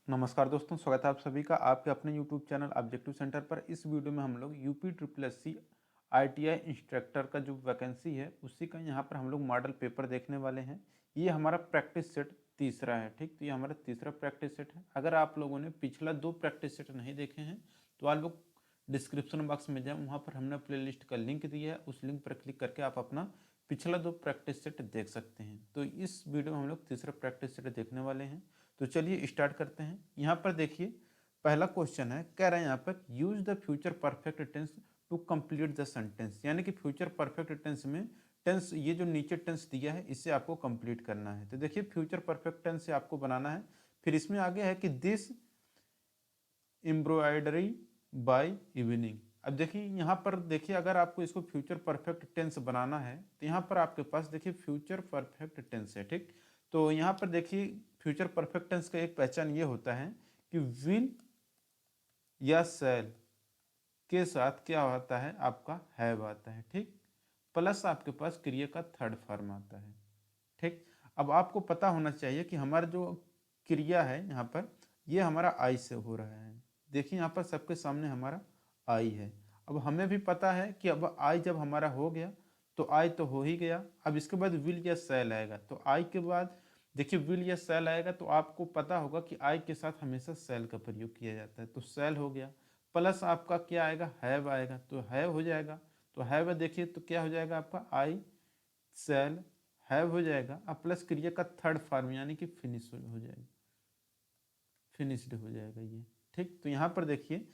नमस्कार दोस्तों, स्वागत है आप सभी का आपके अपने YouTube चैनल ऑब्जेक्टिव सेंटर पर। इस वीडियो में हम लोग UP triple S C ITI instructor का जो वैकेंसी है उसी का यहाँ पर हम लोग मॉडल पेपर देखने वाले हैं। ये हमारा प्रैक्टिस सेट तीसरा है, ठीक। तो ये हमारा तीसरा प्रैक्टिस सेट है। अगर आप लोगों ने पिछला 2 प्रैक्टिस सेट नहीं देखे हैं तो आप लोग डिस्क्रिप्शन बॉक्स में जाएँ, वहाँ पर हमने प्ले लिस्ट का लिंक दिया है। उस लिंक पर क्लिक करके आप अपना पिछला 2 प्रैक्टिस सेट देख सकते हैं। तो इस वीडियो में हम लोग तीसरा प्रैक्टिस सेट देखने वाले हैं। तो चलिए स्टार्ट करते हैं। यहाँ पर देखिए पहला क्वेश्चन है, कह रहे हैं यहाँ पर use the future perfect tense to complete the sentence. यानी कि फ्यूचर परफेक्ट टेंस में टेंस, ये जो नीचे टेंस दिया है इसे आपको कंप्लीट करना है। तो देखिए फ्यूचर परफेक्ट टेंस से आपको बनाना है। फिर इसमें आगे है कि दिस एम्ब्रॉयडरी बाय इवनिंग। अब देखिए यहाँ पर देखिए, अगर आपको इसको फ्यूचर परफेक्ट टेंस बनाना है तो यहाँ पर आपके पास देखिए फ्यूचर परफेक्ट टेंस है, ठीक। तो यहाँ पर देखिए फ्यूचर परफेक्ट टेंस का एक पहचान ये होता है कि विल या शैल के साथ क्या आता है, आपका हैव आता है, ठीक। प्लस आपके पास क्रिया का थर्ड फॉर्म आता है, ठीक। अब आपको पता होना चाहिए कि हमारा जो क्रिया है यहाँ पर ये हमारा आई से हो रहा है। देखिए यहाँ पर सबके सामने हमारा आई है। अब हमें भी पता है कि अब आई जब हमारा हो गया तो आई तो हो ही गया। अब इसके बाद विल या शैल आएगा, तो आई के बाद देखिए विल या शैल आएगा तो आपको पता होगा कि आई के साथ हमेशा शैल का प्रयोग किया जाता है, तो शैल हो गया। प्लस आपका क्या आएगा, हैव आएगा, तो हैव हो जाएगा। तो हैव देखिए तो क्या हो जाएगा आपका आई शैल हैव हो जाएगा। अब प्लस क्रिया का थर्ड फॉर्म यानी कि फिनिश हो जाएगा, फिनिश्ड हो जाएगा ये, ठीक। तो यहाँ पर देखिए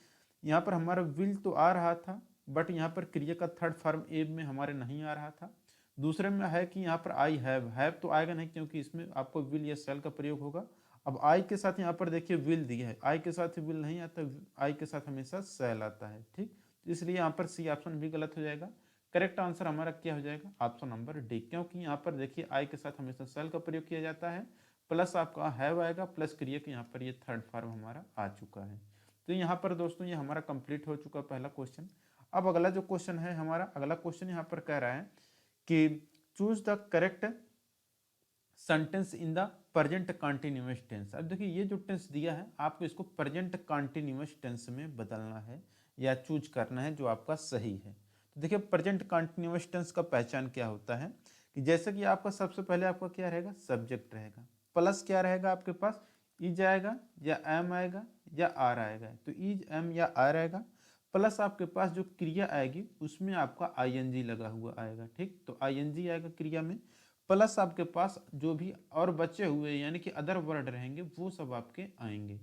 यहाँ पर हमारा विल तो आ रहा था, बट यहाँ पर क्रिया का थर्ड फॉर्म ए में हमारे नहीं आ रहा था। दूसरे में है कि यहाँ पर आई हैव तो आएगा नहीं क्योंकि इसमें आपको विल या सेल का प्रयोग होगा। अब आई के साथ यहाँ पर देखिए विल दिया है, आई के साथ विल नहीं आता, आई के साथ हमेशा सेल आता है, ठीक। तो इसलिए यहाँ पर सी ऑप्शन भी गलत हो जाएगा। करेक्ट आंसर हमारा क्या हो जाएगा, ऑप्शन नंबर डी, क्योंकि यहाँ पर देखिए आई के साथ हमेशा सेल का प्रयोग किया जाता है। प्लस आपका हैव आएगा, प्लस क्रिया के यहाँ पर ये थर्ड फॉर्म हमारा आ चुका है। तो यहाँ पर दोस्तों ये हमारा कंप्लीट हो चुका पहला क्वेश्चन। अब अगला जो क्वेश्चन है हमारा, अगला क्वेश्चन यहाँ पर कह रहा है कि choose the correct sentence in the present continuous tense. अब देखिए ये जो टेंस दिया है आपको इसको प्रेजेंट कंटिन्यूअस टेंस में बदलना है या चूज करना है जो आपका सही है। तो देखिए प्रेजेंट कंटिन्यूअस टेंस का पहचान क्या होता है कि जैसे कि आपका सबसे पहले आपका क्या रहेगा, सब्जेक्ट रहेगा, प्लस क्या रहेगा आपके पास, इज आएगा या एम आएगा या आर आएगा। तो इज एम या आर आएगा, प्लस आपके पास जो क्रिया आएगी उसमें आपका आईएनजी लगा हुआ आएगा, ठीक। तो आईएनजी आएगा क्रिया में, प्लस आपके पास जो भी और बचे हुए यानी कि अदर वर्ड रहेंगे वो सब आपके आएंगे,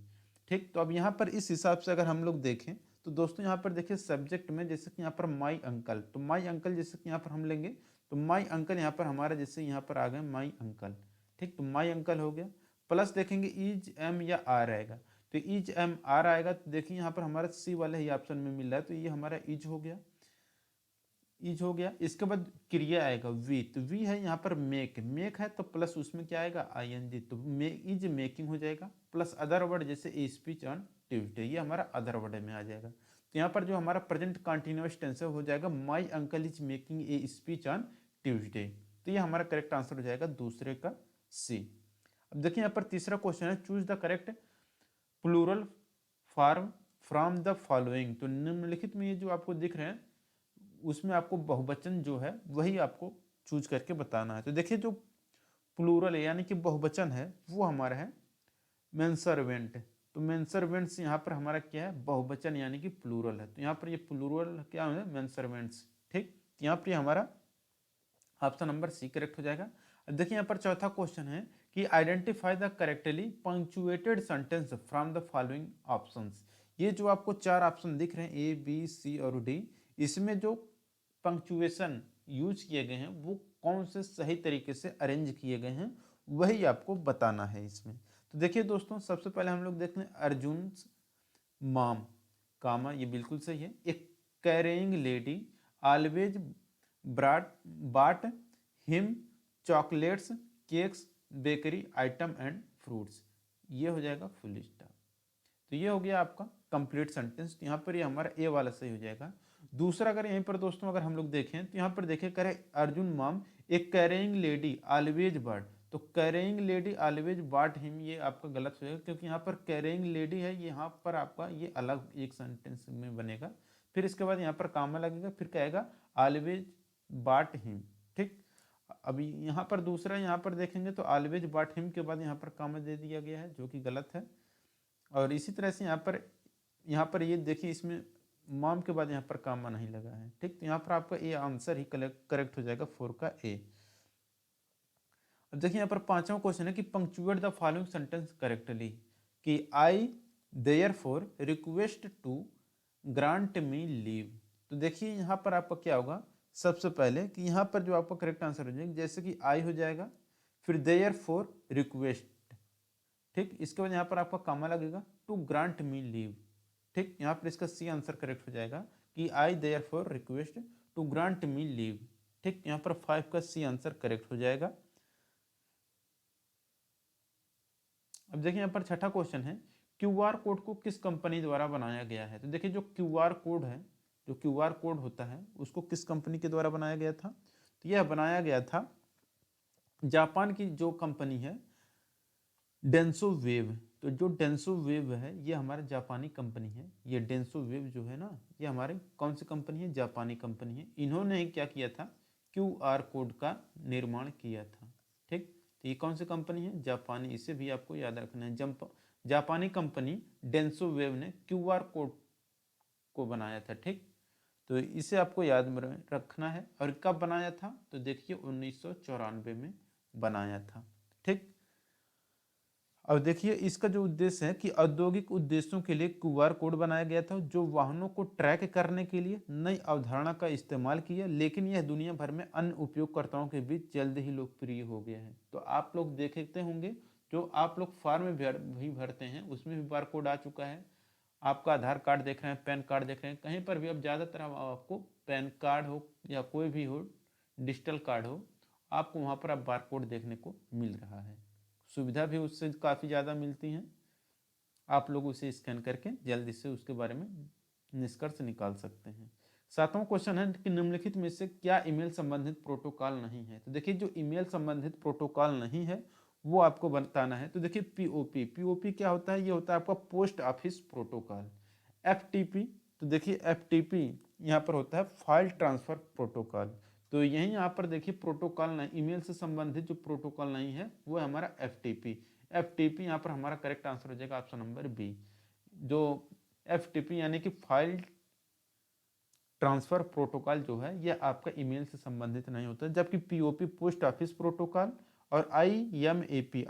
ठीक। तो अब यहाँ पर इस हिसाब से अगर हम लोग देखें तो दोस्तों यहाँ पर देखिए सब्जेक्ट में जैसे कि यहाँ पर माई अंकल, तो माई अंकल जैसे कि यहाँ पर हम लेंगे तो माई अंकल यहाँ पर हमारा जैसे यहाँ पर आ गए माई अंकल, ठीक। तो माई अंकल हो गया। प्लस देखेंगे इज एम या आर आएगा, तो इज एम आर आएगा। तो देखिए यहाँ पर हमारा सी वाले ही ऑप्शन में मिल रहा है, तो ये हमारा इज हो गया, इज हो गया। इसके बाद क्रिया आएगा वी, तो वी है यहाँ पर मेक, मेक है तो प्लस उसमें क्या आएगा आईएनजी, तो इज मेकिंग हो जाएगा। प्लस अदर वर्ड जैसे ए स्पीच ऑन ट्यूजडे, ये हमारा अदर वर्ड में आ जाएगा। तो यहाँ पर जो हमारा प्रेजेंट कंटिन्यूअस टेंस है हो जाएगा my uncle is making a speech on Tuesday. तो ये हमारा करेक्ट आंसर हो जाएगा दूसरे का सी। अब देखिए यहाँ पर तीसरा क्वेश्चन है, choose the correct plural form from the following. तो निम्नलिखित में ये जो आपको दिख रहे हैं उसमें आपको बहुवचन जो है वही आपको चूज करके बताना है। तो देखिए जो प्लूरल है यानी कि बहुवचन है वो हमारा है मेंसरवेंट। तो मेंसरवेंट्स यहाँ पर हमारा क्या है, बहुवचन यानी कि प्लूरल है। तो यहाँ पर ये प्लूरल क्या है, मेंसरवेंट्स, ठीक। तो यहाँ पर हमारा ऑप्शन नंबर सी करेक्ट हो जाएगा। अब देखिए यहाँ पर चौथा क्वेश्चन है कि identify the correctly punctuated sentence from the following options. ये जो आपको 4 ऑप्शन दिख रहे हैं ए बी सी और डी, इसमें जो पंक्चुएशन यूज किए गए हैं वो कौन से सही तरीके से अरेंज किए गए हैं वही आपको बताना है इसमें। तो देखिए दोस्तों सबसे पहले हम लोग देख लें अर्जुन मॉम कामा, ये बिल्कुल सही है। एक कैरिंग लेडी ऑलवेज ब्राट बाट him chocolates cakes bakery item and fruits, ये हो जाएगा फुल स्टॉप। तो ये हो गया आपका कंप्लीट सेंटेंस। यहाँ पर ये हमारा ए वाला सही हो जाएगा। दूसरा अगर यहीं पर दोस्तों अगर हम लोग देखें तो यहाँ पर देखें करे अर्जुन मॉम एक कैरिंग लेडी ऑलवेज बर्ड, तो carrying lady always bought him, ये आपका गलत हो जाएगा क्योंकि यहाँ पर कैरिंग लेडी है, यहाँ पर आपका ये अलग एक सेंटेंस में बनेगा। फिर इसके बाद यहाँ पर कामा लगेगा, फिर कहेगा ऑलवेज बॉट हिम। ठीक, अभी यहाँ पर दूसरा यहाँ पर देखेंगे तो ऑलवेज बॉट हिम के बाद यहाँ पर कामा दे दिया गया है जो कि गलत है। और इसी तरह से यहाँ पर ये देखिए इसमें मॉम के बाद यहाँ पर कामा नहीं लगा है। ठीक, तो यहाँ पर आपका ए आंसर ही करेक्ट हो जाएगा 4 का ए। अब देखिए यहाँ पर पांचवा क्वेश्चन है कि punctuate the following sentence correctly, कि I therefore request to grant me leave. तो देखिए यहाँ पर आपका क्या होगा, सबसे पहले कि यहाँ पर जो आपका करेक्ट आंसर हो जाएगा, जैसे कि आई हो जाएगा, फिर देयरफॉर रिक्वेस्ट। ठीक, इसके बाद यहाँ पर आपका कामा लगेगा टू ग्रांट मी लीव। ठीक, यहाँ पर इसका सी आंसर करेक्ट हो जाएगा कि I therefore request to grant me leave. ठीक, यहाँ पर 5 का सी आंसर करेक्ट हो जाएगा। अब देखिए यहाँ पर छठा क्वेश्चन है, क्यूआर कोड को किस कंपनी द्वारा बनाया गया है। तो देखिए जो क्यूआर कोड है, जो क्यूआर कोड होता है उसको किस कंपनी के द्वारा बनाया गया था। तो यह बनाया गया था जापान की जो कंपनी है डेंसो वेव। तो जो डेंसो वेव है ये हमारे जापानी कंपनी है। ये डेंसो वेव जो है ना, ये हमारे कौन सी कंपनी है, जापानी कंपनी है। इन्होंने क्या किया था, क्यूआर कोड का निर्माण किया था। ठीक, तो ये कौन सी कंपनी है, जापानी, इसे भी आपको याद रखना है। जापानी कंपनी डेंसो वेव ने क्यूआर कोड को बनाया था। ठीक, तो इसे आपको याद में रखना है। और कब बनाया था, तो देखिए 1994 में बनाया था। ठीक, अब देखिए इसका जो उद्देश्य है कि औद्योगिक उद्देश्यों के लिए क्यूआर कोड बनाया गया था जो वाहनों को ट्रैक करने के लिए नई अवधारणा का इस्तेमाल किया, लेकिन यह दुनिया भर में अन्य उपयोगकर्ताओं के बीच जल्द ही लोकप्रिय हो गया है। तो आप लोग देखते होंगे जो आप लोग फॉर्म भी भरते हैं उसमें भी बार कोड आ चुका है। आपका आधार कार्ड देख रहे हैं, पैन कार्ड देख रहे हैं, कहीं पर भी अब ज़्यादातर आपको पैन कार्ड हो या कोई भी हो डिजिटल कार्ड हो, आपको वहाँ पर अब बार कोड देखने को मिल रहा है। सुविधा भी उससे काफ़ी ज़्यादा मिलती हैं। आप लोग उसे स्कैन करके जल्दी से उसके बारे में निष्कर्ष निकाल सकते हैं। सातवां क्वेश्चन है कि निम्नलिखित में से क्या ईमेल संबंधित प्रोटोकॉल नहीं है। तो देखिए जो ईमेल संबंधित प्रोटोकॉल नहीं है वो आपको बताना है। तो देखिए पीओपी क्या होता है, ये होता है आपका पोस्ट ऑफिस प्रोटोकॉल। एफटीपी, तो देखिए एफटीपी यहाँ पर होता है फाइल ट्रांसफर प्रोटोकॉल। तो यही यहाँ पर देखिए प्रोटोकॉल नहीं, ईमेल से संबंधित जो प्रोटोकॉल नहीं है वो है हमारा एफटीपी। एफटीपी यहाँ पर हमारा करेक्ट आंसर हो जाएगा ऑप्शन नंबर बी। जो एफटीपी यानी कि फाइल ट्रांसफर प्रोटोकॉल जो है यह आपका ईमेल से संबंधित नहीं होता, जबकि पीओपी पोस्ट ऑफिस प्रोटोकॉल और आईएमएपी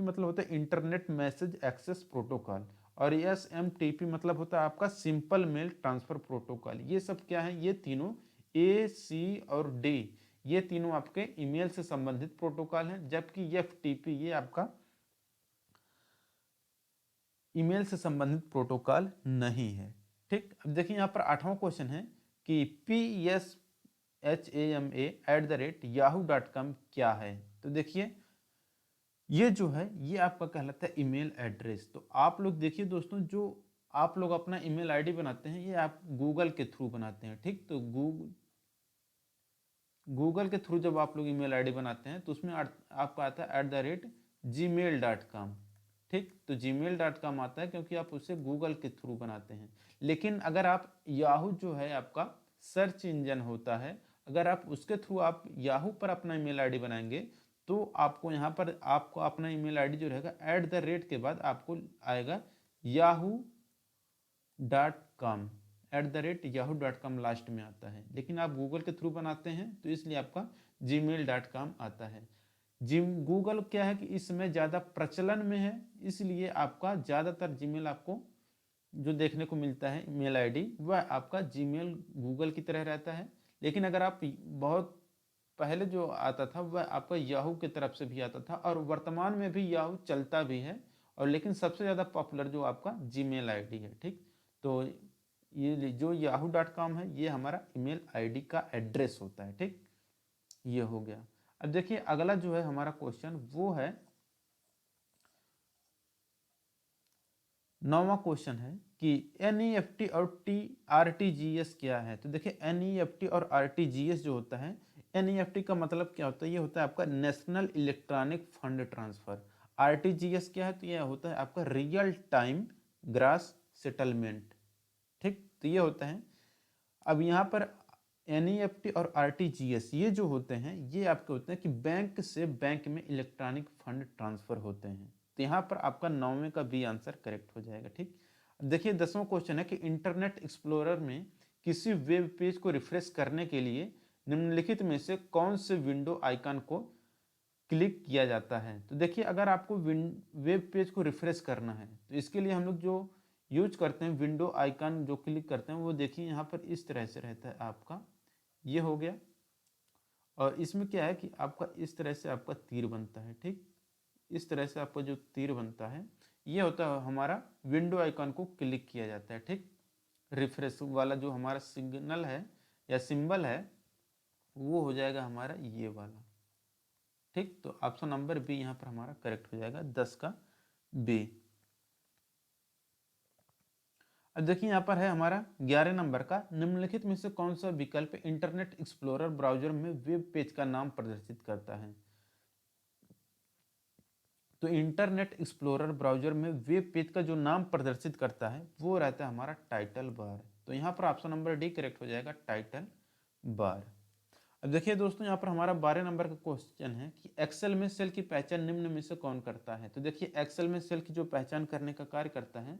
मतलब होता है इंटरनेट मैसेज एक्सेस प्रोटोकॉल, और एसएमटीपी मतलब होता है आपका सिंपल मेल ट्रांसफर प्रोटोकॉल। ये सब क्या है, ये तीनों ए, सी और डी, ये तीनों आपके ईमेल से संबंधित प्रोटोकॉल हैं, जबकि एफटीपी ये आपका ईमेल से संबंधित प्रोटोकॉल नहीं है। ठीक, अब देखिए यहाँ पर आठवां क्वेश्चन है कि PSHAMA@yahoo.com क्या है। तो देखिए ये जो है ये आपका कहलाता है ईमेल एड्रेस। तो आप लोग देखिए दोस्तों, जो आप लोग अपना ईमेल आईडी बनाते हैं ये आप गूगल के थ्रू बनाते हैं। ठीक, तो गूगल के थ्रू जब आप लोग ईमेल आईडी बनाते हैं तो उसमें आपका आता है @gmail.com। ठीक, तो gmail.com आता है क्योंकि आप उसे गूगल के थ्रू बनाते हैं। लेकिन अगर आप याहू जो है आपका सर्च इंजन होता है, अगर आप उसके थ्रू आप याहू पर अपना ईमेल आईडी बनाएंगे तो आपको यहाँ पर आपको अपना ईमेल आईडी जो रहेगा @ के बाद आपको आएगा yahoo.com, @yahoo.com लास्ट में आता है। लेकिन आप गूगल के थ्रू बनाते हैं तो इसलिए आपका gmail.com आता है। गूगल क्या है कि इस समय ज़्यादा प्रचलन में है, इसलिए आपका ज़्यादातर जीमेल आपको जो देखने को मिलता है मेल आईडी वह आपका जीमेल गूगल की तरह रहता है। लेकिन अगर आप बहुत पहले जो आता था वह आपका याहू की तरफ से भी आता था, और वर्तमान में भी याहू चलता भी है, और लेकिन सबसे ज़्यादा पॉपुलर जो आपका जीमेल आईडी है। ठीक, तो ये जो yahoo.com है ये हमारा ईमेल आईडी का एड्रेस होता है। ठीक, ये हो गया। अब देखिए अगला जो है हमारा क्वेश्चन वो है 9वां क्वेश्चन है कि एनईएफटी और आरटीजीएस क्या है। तो देखिए एनईएफटी और आरटीजीएस जो होता है एनईएफटी का मतलब क्या होता है? ये होता है आपका national electronic fund transfer. RTGS क्या है? तो यह होता है आपका रियल टाइम ग्रास सेटलमेंट। ठीक, तो ये होता है। अब यहाँ पर एनईएफटी और आरटीजीएस ये जो होते हैं ये आपके होते हैं कि बैंक से बैंक में इलेक्ट्रॉनिक फंड ट्रांसफर होते हैं। तो यहाँ पर आपका 9वें का बी आंसर करेक्ट हो जाएगा। ठीक, देखिए 10वां क्वेश्चन है कि इंटरनेट एक्सप्लोरर में किसी वेब पेज को रिफ्रेश करने के लिए निम्नलिखित में से कौन से विंडो आइकन को क्लिक किया जाता है? तो देखिए अगर आपको वेब पेज को रिफ्रेश करना है तो इसके लिए हम लोग जो यूज करते हैं विंडो आइकन जो क्लिक करते हैं वो देखिए यहाँ पर इस तरह से रहता है आपका, ये हो गया। और इसमें क्या है कि आपका इस तरह से आपका तीर बनता है। ठीक, इस तरह से आपका जो तीर बनता है ये होता है हमारा विंडो आइकन को क्लिक किया जाता है। ठीक, रिफ्रेश वाला जो हमारा सिग्नल है या सिंबल है वो हो जाएगा हमारा ये वाला। ठीक, तो ऑप्शन नंबर बी यहाँ पर हमारा करेक्ट हो जाएगा 10 का बी। अब देखिए यहाँ पर है हमारा 11 नंबर का, निम्नलिखित में से कौन सा विकल्प इंटरनेट एक्सप्लोरर ब्राउजर में वेब पेज का नाम प्रदर्शित करता है? तो इंटरनेट एक्सप्लोरर ब्राउजर में वेब पेज का जो नाम प्रदर्शित करता है वो रहता है हमारा टाइटल बार। तो यहाँ पर ऑप्शन नंबर डी करेक्ट हो जाएगा, टाइटल बार। अब देखिए दोस्तों यहाँ पर हमारा 12 नंबर का क्वेश्चन है कि एक्सेल में सेल की पहचान निम्न में से कौन करता है? तो देखिए एक्सेल में सेल की जो पहचान करने का कार्य करता है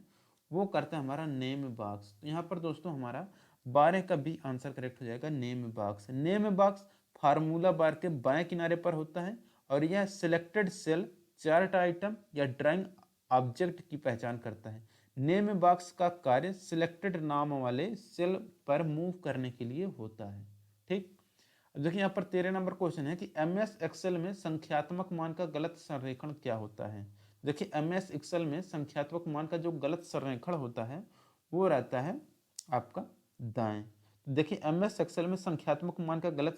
वो करता है हमारा नेम बॉक्स। तो यहाँ पर दोस्तों हमारा 12 का बी आंसर करेक्ट हो जाएगा, name box. Name box formula बार के बाएं किनारे पर होता है और यह सिलेक्टेड सेल, चार्ट आइटम या ड्राइंग ऑब्जेक्ट की पहचान करता है। नेम बॉक्स का कार्य सिलेक्टेड नाम वाले सेल पर मूव करने के लिए होता है। ठीक, देखिए यहाँ पर 13 नंबर क्वेश्चन है कि एमएस एक्सेल में संख्यात्मक मान का गलत संरेखण क्या होता है? देखिए एमएस एक्सेल में संख्यात्मक मान का जो गलत संरेखण होता है वो रहता है आपका दाएं। तो देखिए एमएस एक्सेल में संख्यात्मक मान का गलत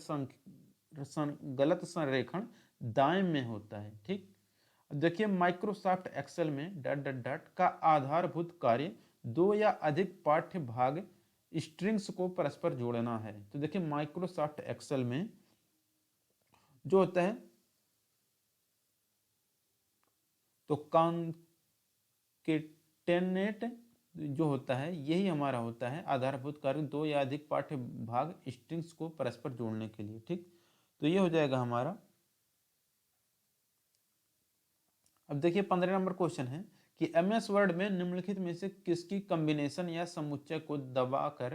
संरेखण दाएं में होता है। ठीक, देखिए माइक्रोसॉफ्ट एक्सेल में डॉट डॉट डॉट का आधारभूत कार्य दो या अधिक पाठ्य भाग स्ट्रिंग्स को परस्पर जोड़ना है। तो देखिए माइक्रोसॉफ्ट एक्सेल में जो होता है तो कॉन्केटेनेट जो होता है यही हमारा होता है आधारभूत कार्य दो या अधिक पाठ्य भाग स्ट्रिंग्स को परस्पर जोड़ने के लिए। ठीक, तो ये हो जाएगा हमारा। अब देखिए 15 नंबर क्वेश्चन है कि एमएस वर्ड में निम्नलिखित में से किसकी कॉम्बिनेशन या समुच्चय को दबाकर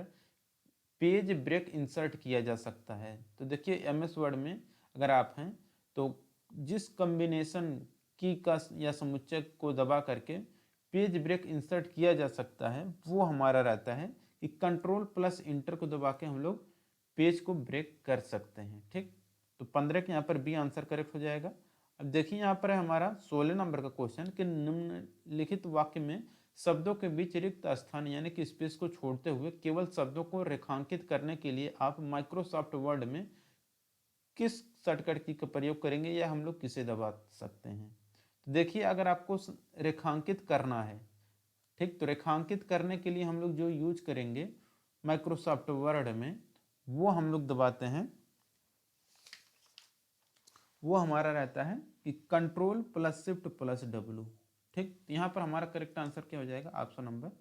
पेज ब्रेक इंसर्ट किया जा सकता है? तो देखिए एमएस वर्ड में अगर आप हैं तो जिस कॉम्बिनेशन की का या समुच्चय को दबा करके पेज ब्रेक इंसर्ट किया जा सकता है वो हमारा रहता है कि कंट्रोल प्लस इंटर को दबा के हम लोग पेज को ब्रेक कर सकते हैं। ठीक, तो 15 के यहाँ पर बी आंसर करेक्ट हो जाएगा। अब देखिए यहाँ पर है हमारा 16 नंबर का क्वेश्चन कि निम्नलिखित वाक्य में शब्दों के बीच रिक्त स्थान यानी कि स्पेस को छोड़ते हुए केवल शब्दों को रेखांकित करने के लिए आप माइक्रोसॉफ्ट वर्ड में किस शॉर्टकट की का प्रयोग करेंगे या हम लोग किसे दबा सकते हैं? तो देखिए अगर आपको रेखांकित करना है, ठीक, तो रेखांकित करने के लिए हम लोग जो यूज करेंगे माइक्रोसॉफ्ट वर्ड में वो हम लोग दबाते हैं, वो हमारा रहता है कि control plus shift plus W. ठीक, तो यहाँ पर हमारा करेक्ट आंसर क्या हो जाएगा? Option number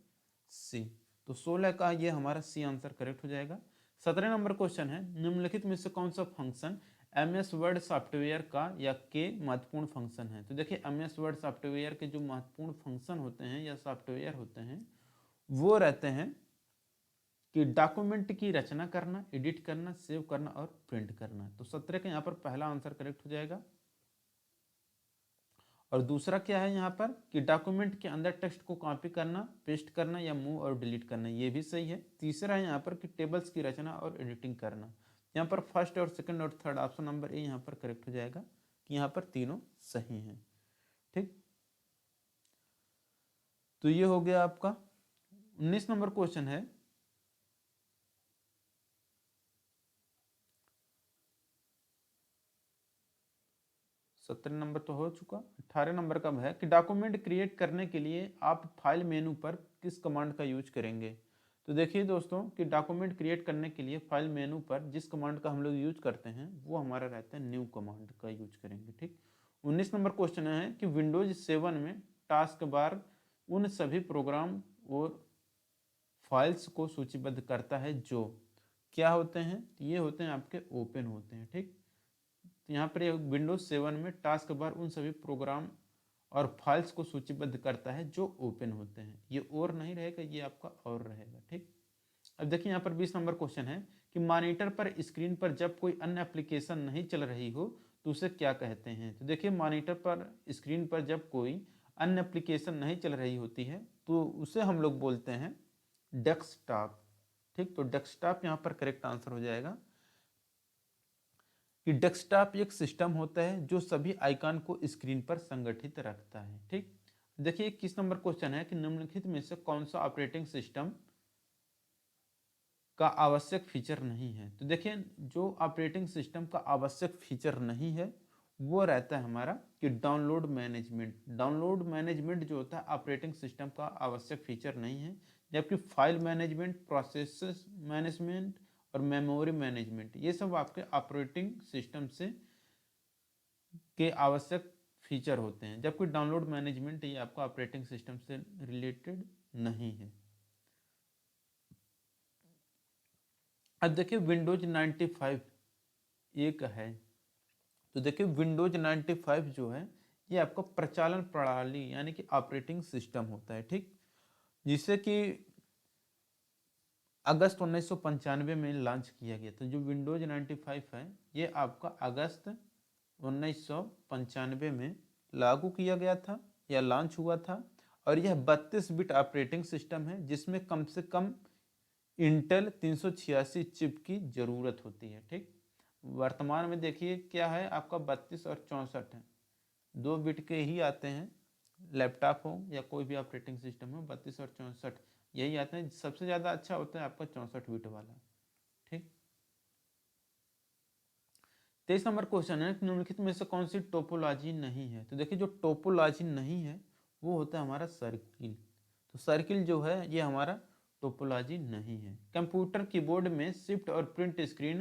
C. तो 16 का ये हमारा सी आंसर करेक्ट हो जाएगा। 17 नंबर क्वेश्चन है निम्नलिखित में से कौन सा फंक्शन एमएस वर्ड सॉफ्टवेयर का या के महत्वपूर्ण फंक्शन है? तो देखिए एमएस वर्ड सॉफ्टवेयर के जो महत्वपूर्ण फंक्शन होते हैं या सॉफ्टवेयर होते हैं वो रहते हैं कि डॉक्यूमेंट की रचना करना, एडिट करना, सेव करना और प्रिंट करना। तो 17 का यहाँ पर पहला आंसर करेक्ट हो जाएगा। और दूसरा क्या है यहाँ पर कि डॉक्यूमेंट के अंदर टेक्स्ट को कॉपी करना, पेस्ट करना या मूव और डिलीट करना, ये भी सही है। तीसरा है यहाँ पर कि टेबल्स की रचना और एडिटिंग करना। यहाँ पर फर्स्ट और सेकंड और थर्ड ऑप्शन नंबर ए यहाँ पर करेक्ट हो जाएगा कि यहाँ पर तीनों सही हैं। ठीक, तो ये हो गया आपका 19 नंबर क्वेश्चन है 17 नंबर तो हो चुका। 18 नंबर का है कि डॉक्यूमेंट क्रिएट करने के लिए आप फाइल मेनू पर किस कमांड का यूज करेंगे? तो देखिए दोस्तों कि डॉक्यूमेंट क्रिएट करने के लिए फाइल मेनू पर जिस कमांड का हम लोग यूज करते हैं वो हमारा रहता है न्यू कमांड का यूज करेंगे। ठीक, 19 नंबर क्वेश्चन है कि विंडोज 7 में टास्क बार उन सभी प्रोग्राम और फाइल्स को सूचीबद्ध करता है जो क्या होते हैं, ये होते हैं आपके ओपन होते हैं। ठीक, तो यहाँ पर विंडोज 7 में टास्क बार उन सभी प्रोग्राम और फाइल्स को सूचीबद्ध करता है जो ओपन होते हैं, ये और नहीं रहेगा, ये आपका और रहेगा। ठीक, अब देखिए यहाँ पर 20 नंबर क्वेश्चन है कि मॉनिटर पर स्क्रीन पर जब कोई अन्य एप्लीकेशन नहीं चल रही हो तो उसे क्या कहते हैं। तो देखिए मॉनिटर पर स्क्रीन पर जब कोई अन्य एप्लीकेशन नहीं चल रही होती है तो उसे हम लोग बोलते हैं डेस्कटॉप। ठीक, तो डेस्कटॉप यहाँ पर करेक्ट आंसर हो जाएगा कि डेस्कटॉप एक सिस्टम होता है जो सभी आइकन को स्क्रीन पर संगठित रखता है। ठीक, देखिए 21 नंबर क्वेश्चन है कि निम्नलिखित में से कौन सा ऑपरेटिंग सिस्टम का आवश्यक फीचर नहीं है। तो देखिए जो ऑपरेटिंग सिस्टम का आवश्यक फीचर नहीं है वो रहता है हमारा कि डाउनलोड मैनेजमेंट। डाउनलोड मैनेजमेंट जो होता है ऑपरेटिंग सिस्टम का आवश्यक फीचर नहीं है, जबकि फाइल मैनेजमेंट, प्रोसेस मैनेजमेंट और मेमोरी मैनेजमेंट ये सब आपके ऑपरेटिंग सिस्टम से के आवश्यक फीचर होते हैं, जबकि डाउनलोड मैनेजमेंट ये आपका ऑपरेटिंग सिस्टम से रिलेटेड नहीं है। अब देखिए विंडोज 95 एक है, तो देखिए विंडोज 95 जो है ये आपका प्रचालन प्रणाली यानी कि ऑपरेटिंग सिस्टम होता है। ठीक, जिसे कि अगस्त 1995 में लॉन्च किया गया। तो जो विंडोज 95 है ये आपका अगस्त 1995 में लागू किया गया था या लॉन्च हुआ था, और यह 32 बिट ऑपरेटिंग सिस्टम है जिसमें कम से कम इंटेल 386 चिप की ज़रूरत होती है। ठीक, वर्तमान में देखिए क्या है आपका 32 और 64 है, 2 बिट के ही आते हैं, लैपटॉप हो या कोई भी ऑपरेटिंग सिस्टम हो 32 और 64 यही आते हैं। सबसे ज़्यादा अच्छा होता है आपका 64 बिट वाला। ठीक, 23 नंबर क्वेश्चन है निम्नलिखित में से कौन सी टोपोलॉजी नहीं है। तो देखिए जो टोपोलॉजी नहीं है वो होता है हमारा सर्किल। तो सर्किल जो है ये हमारा टोपोलॉजी नहीं है। कंप्यूटर कीबोर्ड में शिफ्ट और प्रिंट स्क्रीन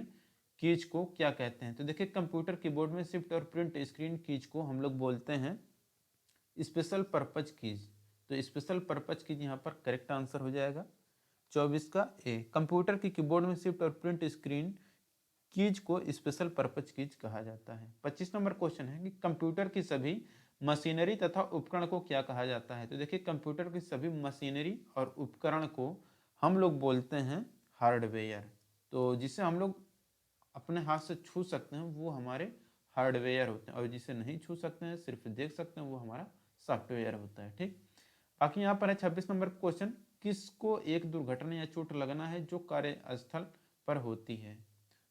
कीज को क्या कहते हैं। तो देखिए कंप्यूटर कीबोर्ड में शिफ्ट और प्रिंट स्क्रीन कीज को हम लोग बोलते हैं स्पेशल पर्पज कीज। तो स्पेशल पर्पज कीज यहाँ पर करेक्ट आंसर हो जाएगा 24 का ए। कंप्यूटर की कीबोर्ड में शिफ्ट और प्रिंट स्क्रीन कीज को स्पेशल पर्पज कीज कहा जाता है। 25 नंबर क्वेश्चन है कि कंप्यूटर की सभी मशीनरी तथा उपकरण को क्या कहा जाता है। तो देखिए कंप्यूटर की सभी मशीनरी और उपकरण को हम लोग बोलते हैं हार्डवेयर। तो जिसे हम लोग अपने हाथ से छू सकते हैं वो हमारे हार्डवेयर होते हैं, और जिसे नहीं छू सकते हैं सिर्फ देख सकते हैं वो हमारा सॉफ्टवेयर होता है। ठीक, बाकी यहाँ पर है 26 नंबर क्वेश्चन, किसको एक दुर्घटना या चोट लगना है जो कार्यस्थल पर होती है।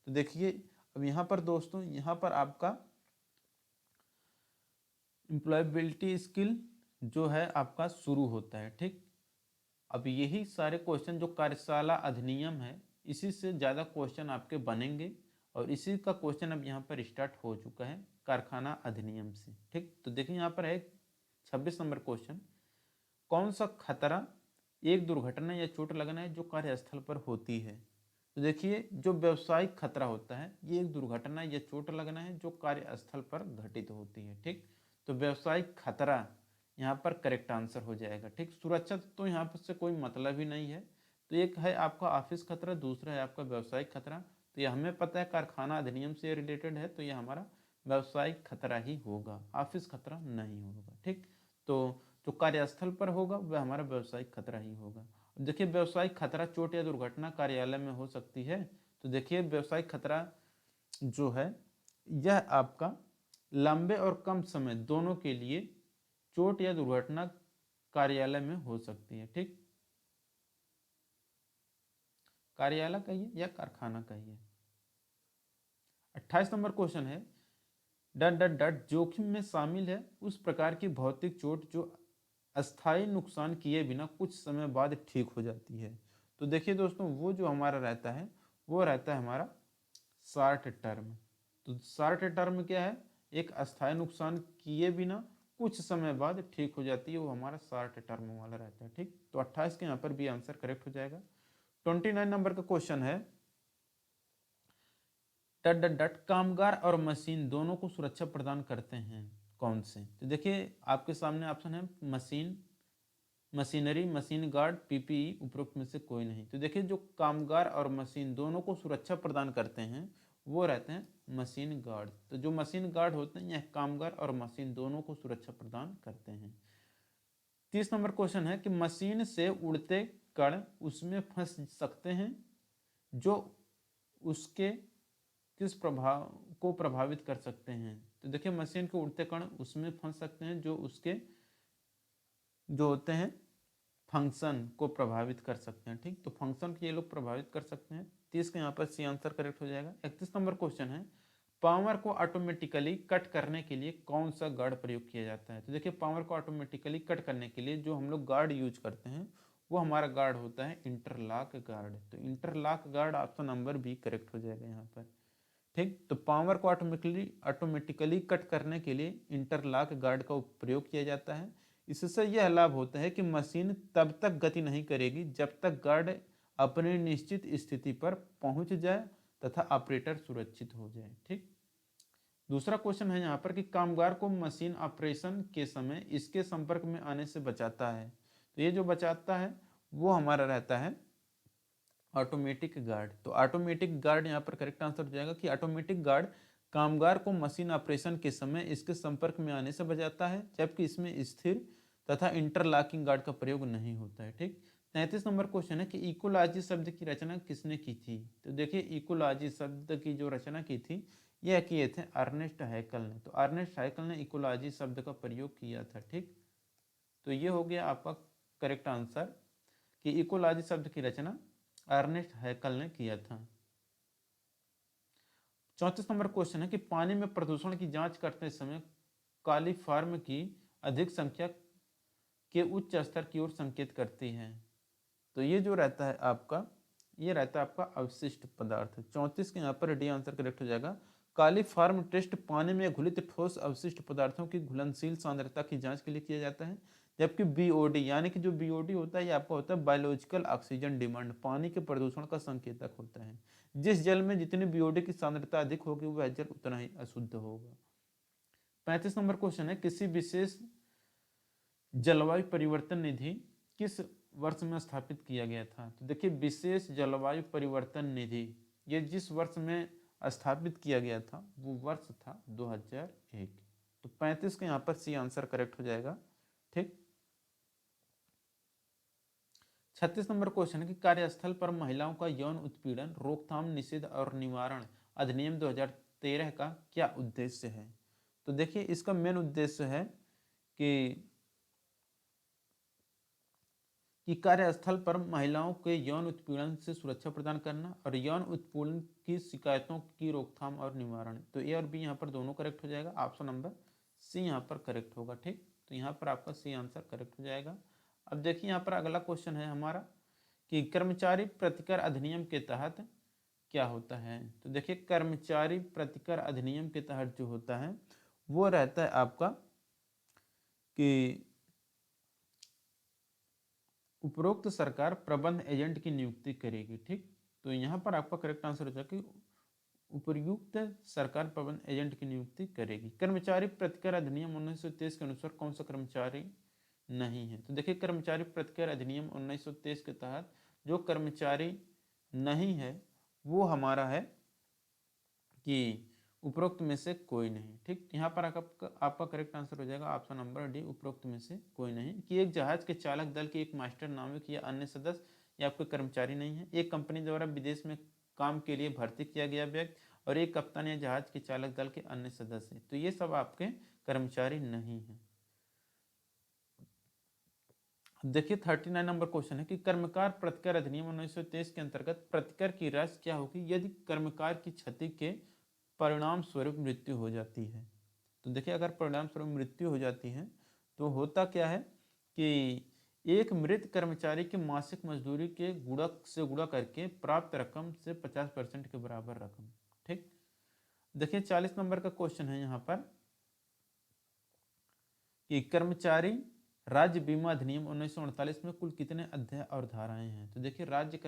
तो देखिए अब यहाँ पर दोस्तों यहाँ पर आपका एम्प्लॉयबिलिटी स्किल जो है आपका शुरू होता है। ठीक, अब यही सारे क्वेश्चन जो कार्यशाला अधिनियम है इसी से ज़्यादा क्वेश्चन आपके बनेंगे, और इसी का क्वेश्चन अब यहाँ पर स्टार्ट हो चुका है कारखाना अधिनियम से। ठीक, तो देखिए यहाँ पर है 26 नंबर क्वेश्चन, कौन सा खतरा एक दुर्घटना या चोट लगना है जो कार्यस्थल पर होती है। तो देखिए जो व्यवसायिक खतरा होता है ये एक दुर्घटना या चोट लगना है जो कार्यस्थल पर घटित होती है। ठीक, तो व्यवसायिक खतरा यहाँ पर करेक्ट आंसर हो जाएगा। ठीक, सुरक्षा तो यहाँ पर से कोई मतलब ही नहीं है। तो एक है आपका ऑफिस खतरा, दूसरा है आपका व्यवसायिक खतरा। तो ये हमें पता है कारखाना अधिनियम से रिलेटेड है, तो ये हमारा व्यवसायिक खतरा ही होगा, ऑफिस खतरा नहीं होगा। ठीक, तो जो कार्यस्थल पर होगा वह हमारा व्यवसायिक खतरा ही होगा। देखिए व्यवसायिक खतरा चोट या दुर्घटना कार्यालय में हो सकती है। तो देखिए व्यवसायिक खतरा जो है यह आपका लंबे और कम समय दोनों के लिए चोट या दुर्घटना कार्यालय में हो सकती है। ठीक, कार्यालय कहिए या कारखाना कहिए। 28 नंबर क्वेश्चन है डट डट डट जोखिम में शामिल है उस प्रकार की भौतिक चोट जो अस्थायी नुकसान किए बिना कुछ समय बाद ठीक हो जाती है। तो देखिए दोस्तों वो जो हमारा रहता है वो रहता है हमारा शॉर्ट टर्म। तो शॉर्ट टर्म क्या है, एक अस्थायी नुकसान किए बिना कुछ समय बाद ठीक हो जाती है, वो हमारा शॉर्ट टर्म वाला रहता है। ठीक, तो 28 के यहाँ पर भी आंसर करेक्ट हो जाएगा। 29 नंबर का क्वेश्चन है, डट डट डट कामगार और मशीन दोनों को सुरक्षा प्रदान करते हैं कौन से? तो देखिए आपके सामने ऑप्शन है machine, machinery, machine guard, PPE, उपरोक्त में से कोई नहीं। तो देखिए जो कामगार और मशीन दोनों को सुरक्षा प्रदान करते हैं वो रहते हैं मशीन गार्ड। तो जो मशीन गार्ड होते हैं यह कामगार और मशीन दोनों को सुरक्षा प्रदान करते हैं। 30 नंबर क्वेश्चन है कि मशीन से उड़ते कण उसमें फंस सकते हैं जो उसके किस प्रभाव को प्रभावित कर सकते हैं? तो देखिए मशीन के उड़ते कण उसमें फंस सकते हैं जो उसके जो होते हैं फंक्शन को प्रभावित कर सकते हैं। ठीक, तो फंक्शन को ये लोग प्रभावित कर सकते हैं। 30 का यहाँ पर सी आंसर करेक्ट हो जाएगा। 31 नंबर क्वेश्चन है, पावर को ऑटोमेटिकली कट करने के लिए कौन सा गार्ड प्रयोग किया जाता है? तो देखिए पावर को ऑटोमेटिकली कट करने के लिए जो हम लोग गार्ड यूज करते हैं वो हमारा गार्ड होता है इंटरलॉक गार्ड। तो interlock guard option number B correct हो जाएगा यहाँ पर। ठीक, तो पावर को ऑटोमेटिकली कट करने के लिए इंटरलॉक गार्ड का प्रयोग किया जाता है। इससे यह लाभ होता है कि मशीन तब तक गति नहीं करेगी जब तक गार्ड अपनी निश्चित स्थिति पर पहुंच जाए तथा ऑपरेटर सुरक्षित हो जाए। ठीक, दूसरा क्वेश्चन है यहाँ पर कि कामगार को मशीन ऑपरेशन के समय इसके संपर्क में आने से बचाता है। तो ये जो बचाता है वो हमारा रहता है ऑटोमेटिक गार्ड। तो ऑटोमेटिक गार्ड यहाँ पर करेक्ट आंसर हो जाएगा कि ऑटोमेटिक गार्ड कामगार को मशीन ऑपरेशन के समय इसके संपर्क में आने से बचाता है, जबकि इसमें स्थिर तथा इंटरलॉकिंग गार्ड का प्रयोग नहीं होता है। ठीक, 33 नंबर क्वेश्चन है कि इकोलॉजी शब्द की रचना किसने की थी? तो देखिए इकोलॉजी शब्द की जो रचना की थी यह किए थे अर्नेस्ट हैकल ने। तो अर्नेस्ट हैकल ने इकोलॉजी शब्द का प्रयोग किया था। ठीक, तो ये हो गया आपका करेक्ट आंसर कि इकोलॉजी शब्द की रचना अर्नेस्ट हैकल ने किया था। 34 नंबर क्वेश्चन है कि पानी में प्रदूषण की जांच करते समय कॉलीफॉर्म की अधिक संख्या के उच्च स्तर की ओर संकेत करती है। तो ये जो रहता है आपका ये रहता है आपका अवशिष्ट पदार्थ। 34 के यहाँ पर डी आंसर करेक्ट हो जाएगा। कॉलीफॉर्म टेस्ट पानी में घुलित ठोस अवशिष्ट पदार्थों की घुलनशील सांद्रता की जांच के लिए किया जाता है, जबकि बीओडी यानी कि जो बीओडी होता है ये आपका होता है बायोलॉजिकल ऑक्सीजन डिमांड, पानी के प्रदूषण का संकेतक होता है। जिस जल में जितनी बीओडी की सांद्रता अधिक होगी वह जल उतना ही अशुद्ध होगा। 35 नंबर क्वेश्चन है किसी विशेष जलवायु परिवर्तन निधि किस वर्ष में स्थापित किया गया था? तो देखिए विशेष जलवायु परिवर्तन निधि ये जिस वर्ष में स्थापित किया गया था वो वर्ष था 2001। तो 35 का यहाँ पर सी आंसर करेक्ट हो जाएगा। ठीक, 36 नंबर क्वेश्चन है कि कार्यस्थल पर महिलाओं का यौन उत्पीड़न रोकथाम निषेध और निवारण अधिनियम 2013 का क्या उद्देश्य है? तो देखिए इसका मेन उद्देश्य है कि कार्यस्थल पर महिलाओं के यौन उत्पीड़न से सुरक्षा प्रदान करना और यौन उत्पीड़न की शिकायतों की रोकथाम और निवारण। तो ए और बी यहाँ पर दोनों करेक्ट हो जाएगा। ऑप्शन नंबर सी यहाँ पर करेक्ट होगा। ठीक, तो यहाँ पर आपका सी आंसर करेक्ट हो जाएगा। अब देखिए यहाँ पर अगला क्वेश्चन है हमारा कि कर्मचारी प्रतिकर अधिनियम के तहत क्या होता है? तो देखिए कर्मचारी प्रतिकर अधिनियम के तहत जो होता है वो रहता है आपका कि उपरोक्त सरकार प्रबंध एजेंट की नियुक्ति करेगी। ठीक, तो यहाँ पर आपका करेक्ट आंसर हो जाएगा कि उपयुक्त सरकार प्रबंध एजेंट की नियुक्ति करेगी। कर्मचारी प्रतिकर अधिनियम 1923 के अनुसार कौन सा कर्मचारी नहीं है? तो देखिए कर्मचारी प्रतिकर अधिनियम 1923 के तहत जो कर्मचारी नहीं है वो हमारा है कि उपरोक्त में से कोई नहीं। ठीक, यहाँ पर आपका करेक्ट आंसर हो जाएगा ऑप्शन नंबर डी, उपरोक्त में से कोई नहीं। कि एक जहाज के चालक दल के एक मास्टर नाविक या अन्य सदस्य या आपके कर्मचारी नहीं है, एक कंपनी द्वारा विदेश में काम के लिए भर्ती किया गया व्यक्ति और एक कप्तान या जहाज के चालक दल के अन्य सदस्य, तो ये सब आपके कर्मचारी नहीं है। देखिए 39 नंबर क्वेश्चन है कि कर्मकार प्रतिकर अधिनियम 1923 के अंतर्गत प्रतिकर की राशि क्या होगी यदि कर्मकार की क्षति के परिणाम स्वरूप मृत्यु हो जाती है? तो देखिए अगर परिणाम स्वरूप मृत्यु हो जाती है तो होता क्या है कि एक मृत कर्मचारी के मासिक मजदूरी के गुणक से गुणा करके प्राप्त रकम से 50% के बराबर रकम। ठीक, देखिए 40 नंबर का क्वेश्चन है यहाँ पर कि कर्मचारी राज्य बीमा अधिनियम 1948 में कुल कितने अध्याय और धाराएं हैं? तो देखिए राज्य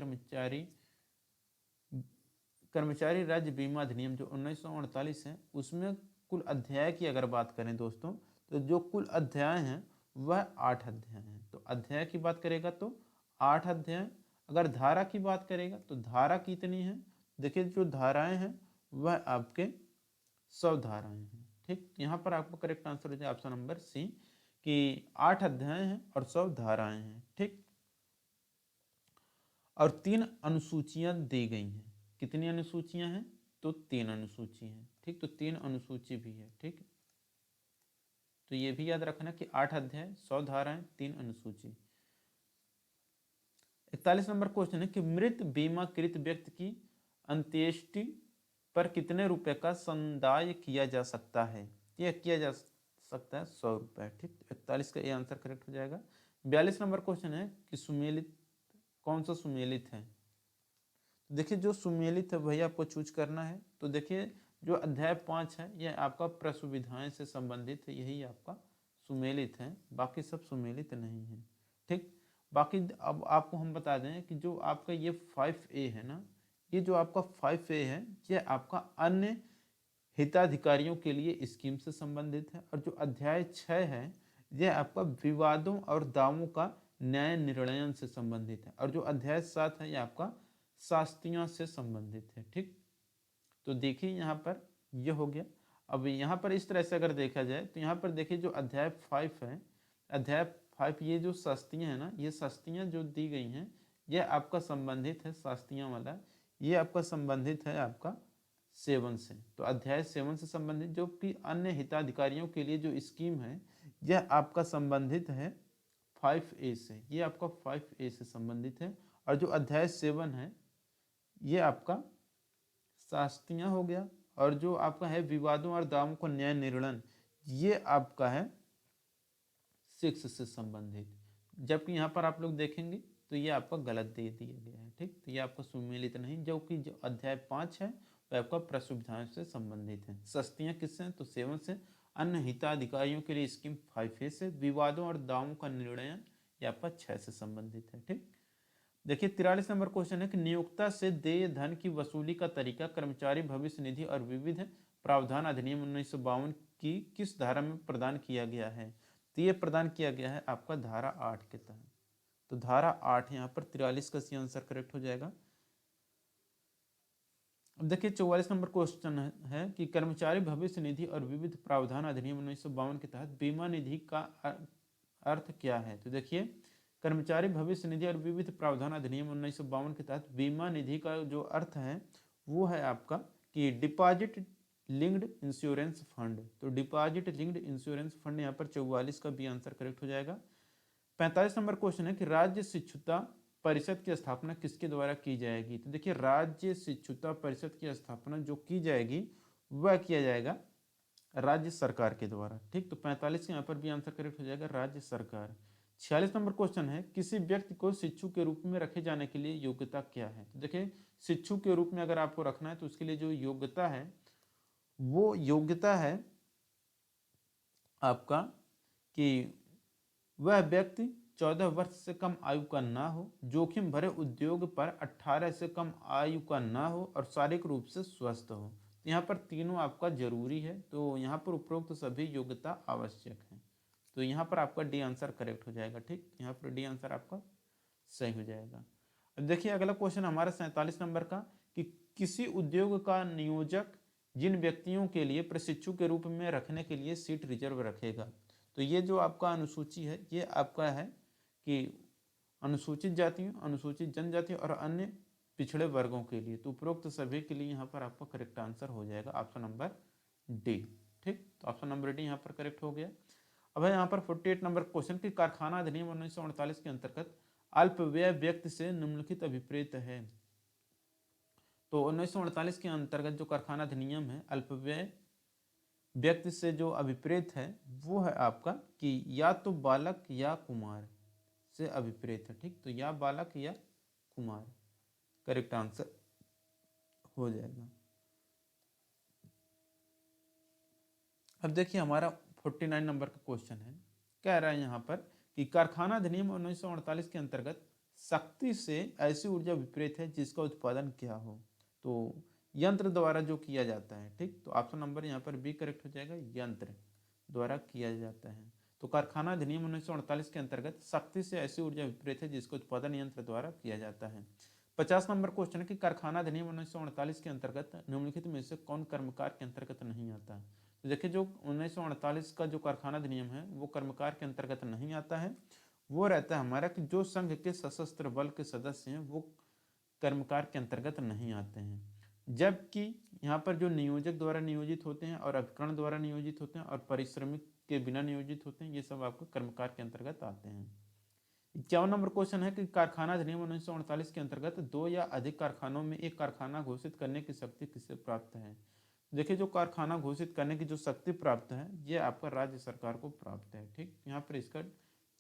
कर्मचारी राज्य बीमा अधिनियम जो 1948 है उसमें कुल अध्याय की अगर बात करें दोस्तों, तो जो कुल अध्याय हैं वह 8 अध्याय हैं। तो अध्याय की बात करेगा तो 8 अध्याय। अगर धारा की बात करेगा तो धारा कितनी है? देखिए जो धाराएं हैं वह आपके 100 धाराएं हैं। ठीक, यहाँ पर आपको करेक्ट आंसर हो जाए ऑप्शन नंबर सी कि 8 अध्याय हैं और 100 धाराएं हैं। ठीक, और 3 अनुसूचियां दी गई हैं। कितनी अनुसूचियां हैं? तो 3 अनुसूची हैं। ठीक, तो 3 अनुसूची भी है। ठीक, तो ये भी याद रखना कि 8 अध्याय, 100 धाराएं, 3 अनुसूची। 41 नंबर क्वेश्चन है कि मृत बीमाकृत व्यक्ति की अंत्येष्टि पर कितने रुपए का संदाय किया जा सकता है? यह किया जा सकता है 100 रुपए। ठीक, 41 का ये आंसर करेक्ट हो जाएगा। 42 नंबर क्वेश्चन है कि सुमेलित कौन सा सुमेलित है? देखिए जो सुमेलित है वही आपको चूज करना है। तो देखिए जो अध्याय 5 है यह आपका प्रसुविधाएं से संबंधित है, यही आपका सुमेलित है, बाकी सब सुमेलित नहीं है। ठीक, बाकी अब आपको हम बता दें कि जो आपका ये 5A है ना, ये जो आपका 5A है यह आपका अन्य हिताधिकारियों के लिए स्कीम से संबंधित है। और जो अध्याय 6 है यह आपका विवादों और दावों का न्याय निर्णयन से संबंधित है। और जो अध्याय 7 है यह आपका शास्त्रियों से संबंधित है। ठीक, तो देखिए यहाँ पर यह हो गया। अब यहाँ पर इस तरह से अगर देखा जाए तो यहाँ पर देखिए जो अध्याय 5 है, अध्याय 5 ये जो शास्त्रियाँ है ना, ये शास्त्रियाँ जो दी गई हैं यह आपका संबंधित है, शास्त्रियाँ वाला ये आपका संबंधित है आपका 7 से। तो अध्याय 7 से संबंधित जो कि अन्य हिताधिकारियों के लिए जो स्कीम है यह आपका संबंधित है 5A से, ये आपका 5A से संबंधित है। और जो अध्याय 7 है ये आपका शास्त्रियाँ हो गया। और जो आपका है विवादों और दावों का न्याय निर्णय ये आपका है 6 से संबंधित। जबकि यहाँ पर आप लोग देखेंगे तो ये आपका गलत दे दिया गया है। ठीक, तो ये आपका सुमेलित नहीं, जो कि जो अध्याय 5 है वह आपका प्रसुविधाओं से संबंधित है। शास्त्रियाँ किससे हैं? तो 7 से। अन्य हिताधिकारियों के लिए स्कीम 5A से। विवादों और दावों का निर्णय ये आपका 6 से संबंधित है। ठीक, देखिए 43 नंबर क्वेश्चन है कि नियोक्ता से देय धन की वसूली का तरीका कर्मचारी भविष्य निधि और विविध प्रावधान अधिनियम 1952 की किस धारा में प्रदान किया गया है? तो ये प्रदान किया गया है आपका धारा 8 के तहत। तो धारा 8 यहाँ पर 43 का सी आंसर करेक्ट हो जाएगा। अब देखिए 44 नंबर क्वेश्चन है कि कर्मचारी भविष्य निधि और विविध प्रावधान अधिनियम 1952 के तहत बीमा निधि का अर्थ क्या है? तो देखिए कर्मचारी भविष्य निधि और विविध प्रावधान अधिनियम 1952 के तहत बीमा निधि का जो अर्थ है वो है आपका कि डिपॉजिट लिंक्ड इंश्योरेंस फंड। तो डिपॉजिट लिंक्ड इंश्योरेंस फंड यहाँ पर 44 का भी आंसर करेक्ट हो जाएगा। 45 नंबर क्वेश्चन है कि राज्य शिक्षुता परिषद की स्थापना किसके द्वारा की जाएगी? तो देखिए राज्य शिक्षुता परिषद की स्थापना जो की जाएगी वह किया जाएगा राज्य सरकार के द्वारा। ठीक, तो 45 के यहाँ पर भी आंसर करेक्ट हो जाएगा राज्य सरकार। 46 नंबर क्वेश्चन है किसी व्यक्ति को शिक्षु के रूप में रखे जाने के लिए योग्यता क्या है? तो देखिए शिक्षु के रूप में अगर आपको रखना है तो उसके लिए जो योग्यता है वो योग्यता है आपका कि वह व्यक्ति 14 वर्ष से कम आयु का ना हो, जोखिम भरे उद्योग पर 18 से कम आयु का ना हो और शारीरिक रूप से स्वस्थ हो। तो यहाँ पर तीनों आपका जरूरी है। तो यहाँ पर उपरोक्त सभी योग्यता आवश्यक है। तो यहाँ पर आपका डी आंसर करेक्ट हो जाएगा। ठीक, यहाँ पर डी आंसर आपका सही हो जाएगा। अब देखिए अगला क्वेश्चन हमारा 47 नंबर का कि किसी उद्योग का नियोजक जिन व्यक्तियों के लिए प्रशिक्षु के रूप में रखने के लिए सीट रिजर्व रखेगा। तो ये जो आपका अनुसूची है ये आपका है कि अनुसूचित जातियों, अनुसूचित जनजातियों और अन्य पिछड़े वर्गों के लिए। तो उपरोक्त सभी के लिए यहाँ पर आपका करेक्ट आंसर हो जाएगा ऑप्शन नंबर डी। ठीक, तो ऑप्शन नंबर डी यहाँ पर करेक्ट हो गया। अब है यहाँ पर 48 नंबर क्वेश्चन की कारखाना अधिनियम 1948 के अंतर्गत अल्पव्यय व्यक्ति से निम्नलिखित अभिप्रेत है। तो 1948 के अंतर्गत जो कारखाना अधिनियम है अल्पव्यय व्यक्ति से जो अभिप्रेत है वो है आपका कि या तो बालक या कुमार से अभिप्रेत है। ठीक, तो या बालक या कुमार करेक्ट आंसर हो जाएगा। अब देखिए हमारा 49 नंबर का क्वेश्चन है, कह रहा है यहाँ पर कि कारखाना अधिनियम 1948 के अंतर्गत शक्ति से ऐसी ऊर्जा विपरीत है जिसका उत्पादन क्या हो, तो यंत्र द्वारा जो किया जाता है। ठीक, तो ऑप्शन नंबर यहाँ पर बी करेक्ट हो जाएगा, यंत्र द्वारा किया जाता है। तो कारखाना अधिनियम 1948 के अंतर्गत शक्ति से ऐसी ऊर्जा विपरीत है जिसका उत्पादन यंत्र द्वारा किया जाता है। 50 नंबर क्वेश्चन है कि कारखाना अधिनियम 1948 के अंतर्गत निम्नलिखित में से कौन कर्मकार के अंतर्गत नहीं आता। तो देखिए जो 1948 का जो कारखाना अधिनियम है वो कर्मकार के अंतर्गत नहीं आता है। वो रहता है हमारा कि जो संघ के सशस्त्र बल के सदस्य हैं वो कर्मकार के अंतर्गत नहीं आते हैं, जबकि यहाँ पर जो नियोजक द्वारा नियोजित होते हैं और अभिकरण द्वारा नियोजित होते हैं और परिश्रमिक के बिना नियोजित होते हैं, ये सब आपको कर्मकार के अंतर्गत आते हैं। 51 नंबर क्वेश्चन है कि कारखाना अधिनियम 1948 के अंतर्गत दो या अधिक कारखानों में एक कारखाना घोषित करने की शक्ति किसे प्राप्त है। देखिए जो कारखाना घोषित करने की जो शक्ति प्राप्त है ये आपका राज्य सरकार को प्राप्त है। ठीक, यहाँ पर इसका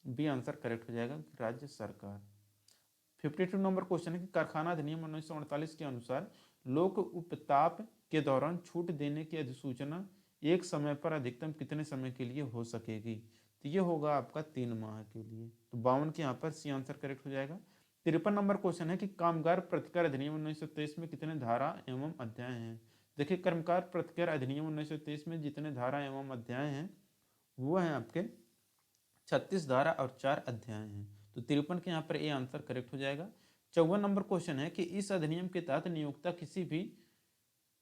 बी आंसर करेक्ट हो जाएगा, राज्य सरकार। 52 नंबर क्वेश्चन है कि कारखाना अधिनियम 1948 के अनुसार लोक उपताप के दौरान छूट देने की अधिसूचना एक समय पर अधिकतम कितने समय के लिए हो सकेगी। तो ये होगा आपका 3 माह के लिए। तो 52 के यहाँ पर सी आंसर करेक्ट हो जाएगा। 53 नंबर क्वेश्चन है कि कामगार प्रतिकर अधिनियम 1923 में कितने धारा एवं अध्याय हैं। देखिए कर्मकार प्रतिकर अधिनियम 1923 में जितने धारा एवं अध्याय हैं वो हैं आपके 36 धारा और 4 अध्याय हैं। तो 53 के यहाँ पर ए आंसर करेक्ट हो जाएगा। 54 नंबर क्वेश्चन है कि इस अधिनियम के तहत नियोक्ता किसी भी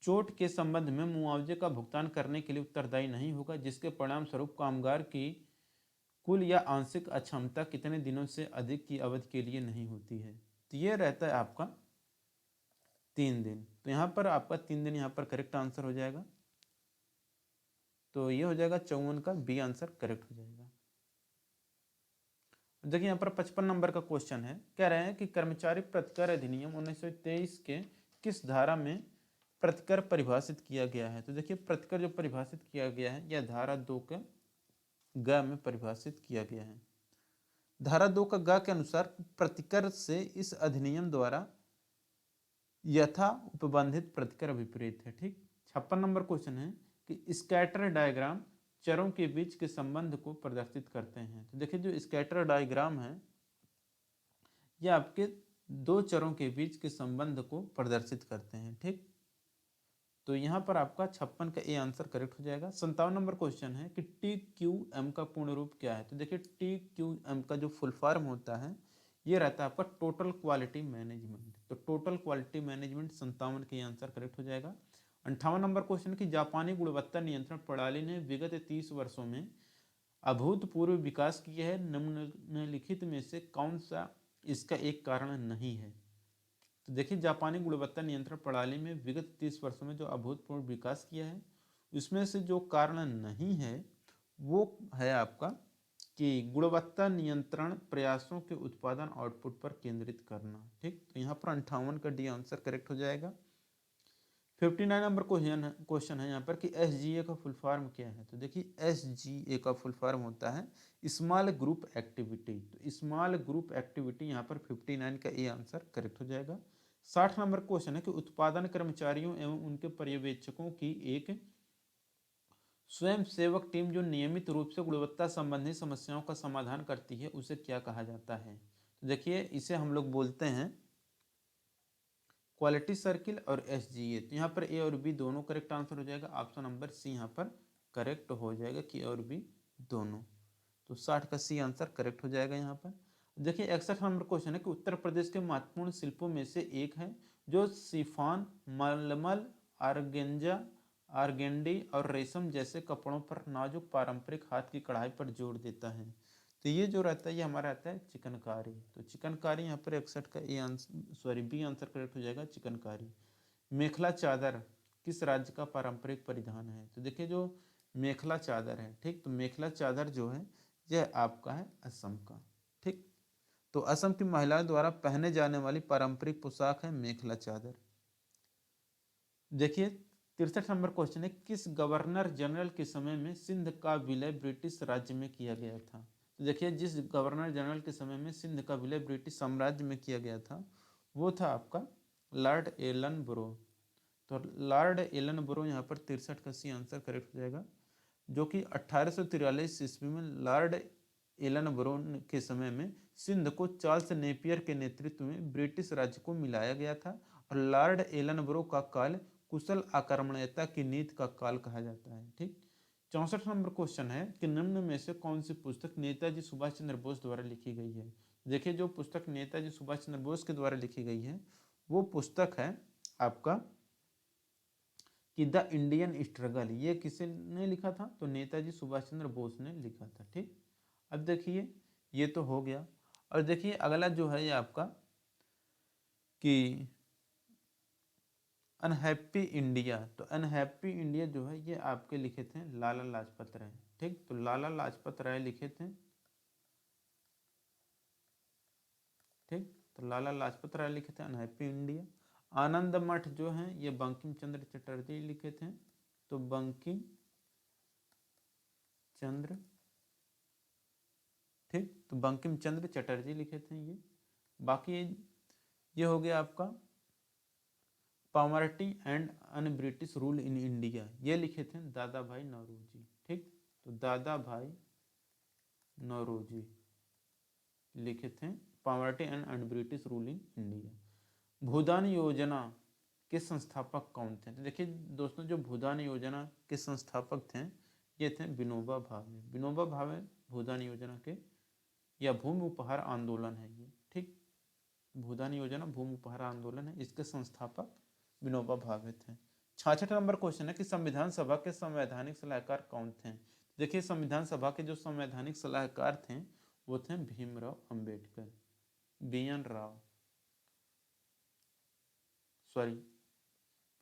चोट के संबंध में मुआवजे का भुगतान करने के लिए उत्तरदायी नहीं होगा जिसके परिणाम स्वरूप कामगार की कुल या आंशिक अक्षमता कितने दिनों से अधिक की अवधि के लिए नहीं होती है। तो ये रहता है आपका 3 दिन। तो यहाँ पर आपका 3 दिन यहाँ पर करेक्ट आंसर हो जाएगा। तो ये हो जाएगा 54 का बी आंसर करेक्ट हो जाएगा। देखिए यहाँ पर 55 नंबर का क्वेश्चन है, कह रहे हैं कि कर्मचारी प्रतिकर अधिनियम 1923 के किस धारा में प्रतिकर परिभाषित किया गया है। तो देखिए प्रतिकर जो परिभाषित किया गया है यह धारा 2 के ग में परिभाषित किया गया है। धारा 2 का ग के अनुसार प्रतिकर से इस अधिनियम द्वारा यथा उपबंधित प्रतिकर विपरीत है। ठीक, 56 नंबर क्वेश्चन है कि स्कैटर डायग्राम चरों के बीच के संबंध को प्रदर्शित करते हैं। तो देखिए जो स्कैटर डायग्राम है ये आपके दो चरों के बीच के संबंध को प्रदर्शित करते हैं। ठीक, तो यहाँ पर आपका 56 का ए आंसर करेक्ट हो जाएगा। 57 नंबर क्वेश्चन है कि TQM का पूर्ण रूप क्या है। तो देखिए TQM का जो फुल फॉर्म होता है ये रहता है आपका टोटल क्वालिटी मैनेजमेंट। तो टोटल क्वालिटी मैनेजमेंट 57 के आंसर करेक्ट हो जाएगा। 58 नंबर क्वेश्चन की जापानी गुणवत्ता नियंत्रण प्रणाली ने विगत 30 वर्षों में अभूतपूर्व विकास किया है, निम्नलिखित में से कौन सा इसका एक कारण नहीं है। तो देखिए जापानी गुणवत्ता नियंत्रण प्रणाली में विगत 30 वर्षों में जो अभूतपूर्व विकास किया है उसमें से जो कारण नहीं है वो है आपका कि गुणवत्ता नियंत्रण प्रयासों के उत्पादन आउटपुट पर केंद्रित करना। ठीक, तो यहाँ पर 58 का डी आंसर करेक्ट हो जाएगा। 59 नंबर क्वेश्चन है यहाँ पर कि SGA का फुल फॉर्म क्या है। तो देखिए SGA का फुल फॉर्म होता है स्मॉल ग्रुप एक्टिविटी। तो स्मॉल ग्रुप एक्टिविटी यहाँ पर 59 का ए आंसर करेक्ट हो जाएगा। 60 नंबर क्वेश्चन है कि उत्पादन कर्मचारियों एवं उनके पर्यवेक्षकों की एक स्वयं सेवक टीम जो नियमित रूप से गुणवत्ता संबंधी समस्याओं का समाधान करती है उसे क्या कहा जाता है। तो देखिए इसे हम लोग बोलते हैं क्वालिटी सर्किल और SGA। तो यहाँ पर ए और बी दोनों करेक्ट आंसर हो जाएगा। ऑप्शन नंबर सी यहाँ पर करेक्ट हो जाएगा कि ए और बी दोनों। तो 60 का सी आंसर करेक्ट हो जाएगा यहाँ पर। देखिए 61 नंबर क्वेश्चन है कि उत्तर प्रदेश के महत्वपूर्ण शिल्पों में से एक है जो शिफॉन, मलमल, आर्गेंजा, आर्गेंडी और रेशम जैसे कपड़ों पर नाजुक पारंपरिक हाथ की कढ़ाई पर जोर देता है। तो ये जो रहता है ये हमारा रहता है चिकनकारी। तो चिकनकारी यहाँ पर 61 का A answer B answer correct हो जाएगा, चिकनकारी। मेखला चादर किस राज्य का पारंपरिक परिधान है। तो देखिए जो मेखला चादर है, ठीक, तो मेखला चादर जो है यह आपका है असम का। ठीक, तो असम की महिलाओं द्वारा पहने जाने वाली पारंपरिक पोशाक है मेखला चादर। देखिए 63 नंबर क्वेश्चन है किस गवर्नर जनरल के समय में सिंध का विलय ब्रिटिश राज्य में किया गया था। तो देखिए जिस गवर्नर जनरल के समय में सिंध का विलय ब्रिटिश साम्राज्य में किया गया था वो था आपका लॉर्ड एलन ब्रो। तो लॉर्ड एलन ब्रो यहाँ पर 63 का सी आंसर करेक्ट हो जाएगा, जो कि 1843 ईस्वी में लॉर्ड एलन ब्रो के समय में सिंध को चार्ल्स नेपियर के नेतृत्व में ब्रिटिश राज्य को मिलाया गया था और लॉर्ड एलन ब्रो का काल कुशल आक्रमणीयता की नीति का काल कहा जाता है। ठीक, 64 नंबर क्वेश्चन है कि निम्न में से कौन सी पुस्तक नेताजी सुभाष चंद्र बोस द्वारा लिखी गई है। देखिए, जो पुस्तक नेताजी सुभाष चंद्र बोस के द्वारा लिखी गई है वो पुस्तक है आपका कि द इंडियन स्ट्रगल। ये किसने लिखा था? तो नेताजी सुभाष चंद्र बोस ने लिखा था। ठीक, अब देखिए ये तो हो गया। और देखिए अगला जो है ये आपका कि अनहैप्पी इंडिया। तो अनहैप्पी इंडिया जो है ये आपके लिखे थे लाला लाजपत राय। ठीक, तो लाला लाजपत राय लिखे थे। ठीक, तो लाला लाजपत राय लिखे थे अनहैप्पी इंडिया। आनंद मठ जो है ये बंकिम चंद्र चटर्जी लिखे थे। तो बंकिम चंद्र, ठीक, तो बंकिम चंद्र चटर्जी लिखे थे ये। बाकी ये हो गया आपका poverty and un British rule in India, ये लिखे थे दादा भाई नौरोजी। ठीक, तो दादा भाई नौरोजी लिखे थे poverty and un British rule in India. Bhoodan योजना के संस्थापक कौन थे? तो देखिए दोस्तों, जो भूदान योजना के संस्थापक थे ये थे विनोबा भावे। विनोबा भावे भूदान योजना के, या भूमि उपहार आंदोलन है ये। ठीक, भूदान योजना भूमि उपहार आंदोलन है, इसके संस्थापक विनोबा भावे थे। 66 नंबर क्वेश्चन है कि संविधान सभा के संवैधानिक सलाहकार कौन थे? देखिए संविधान सभा के जो संवैधानिक सलाहकार थे वो थे भीमराव अंबेडकर। बीएन राव, सॉरी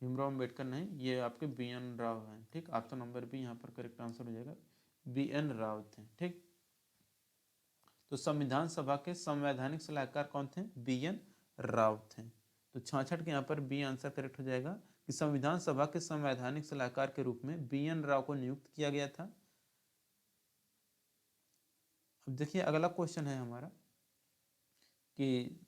भीमराव अंबेडकर नहीं, ये आपके बीएन राव हैं। ठीक, ऑप्शन नंबर बी यहाँ पर करेक्ट आंसर हो जाएगा, बीएन राव थे। ठीक, तो संविधान सभा के संवैधानिक सलाहकार कौन थे? बीएन राव थे। तो 66 के यहाँ पर बी आंसर करेक्ट हो जाएगा कि संविधान सभा के संवैधानिक सलाहकार के रूप में बीएन राव को नियुक्त किया गया था। अब देखिए अगला क्वेश्चन है हमारा कि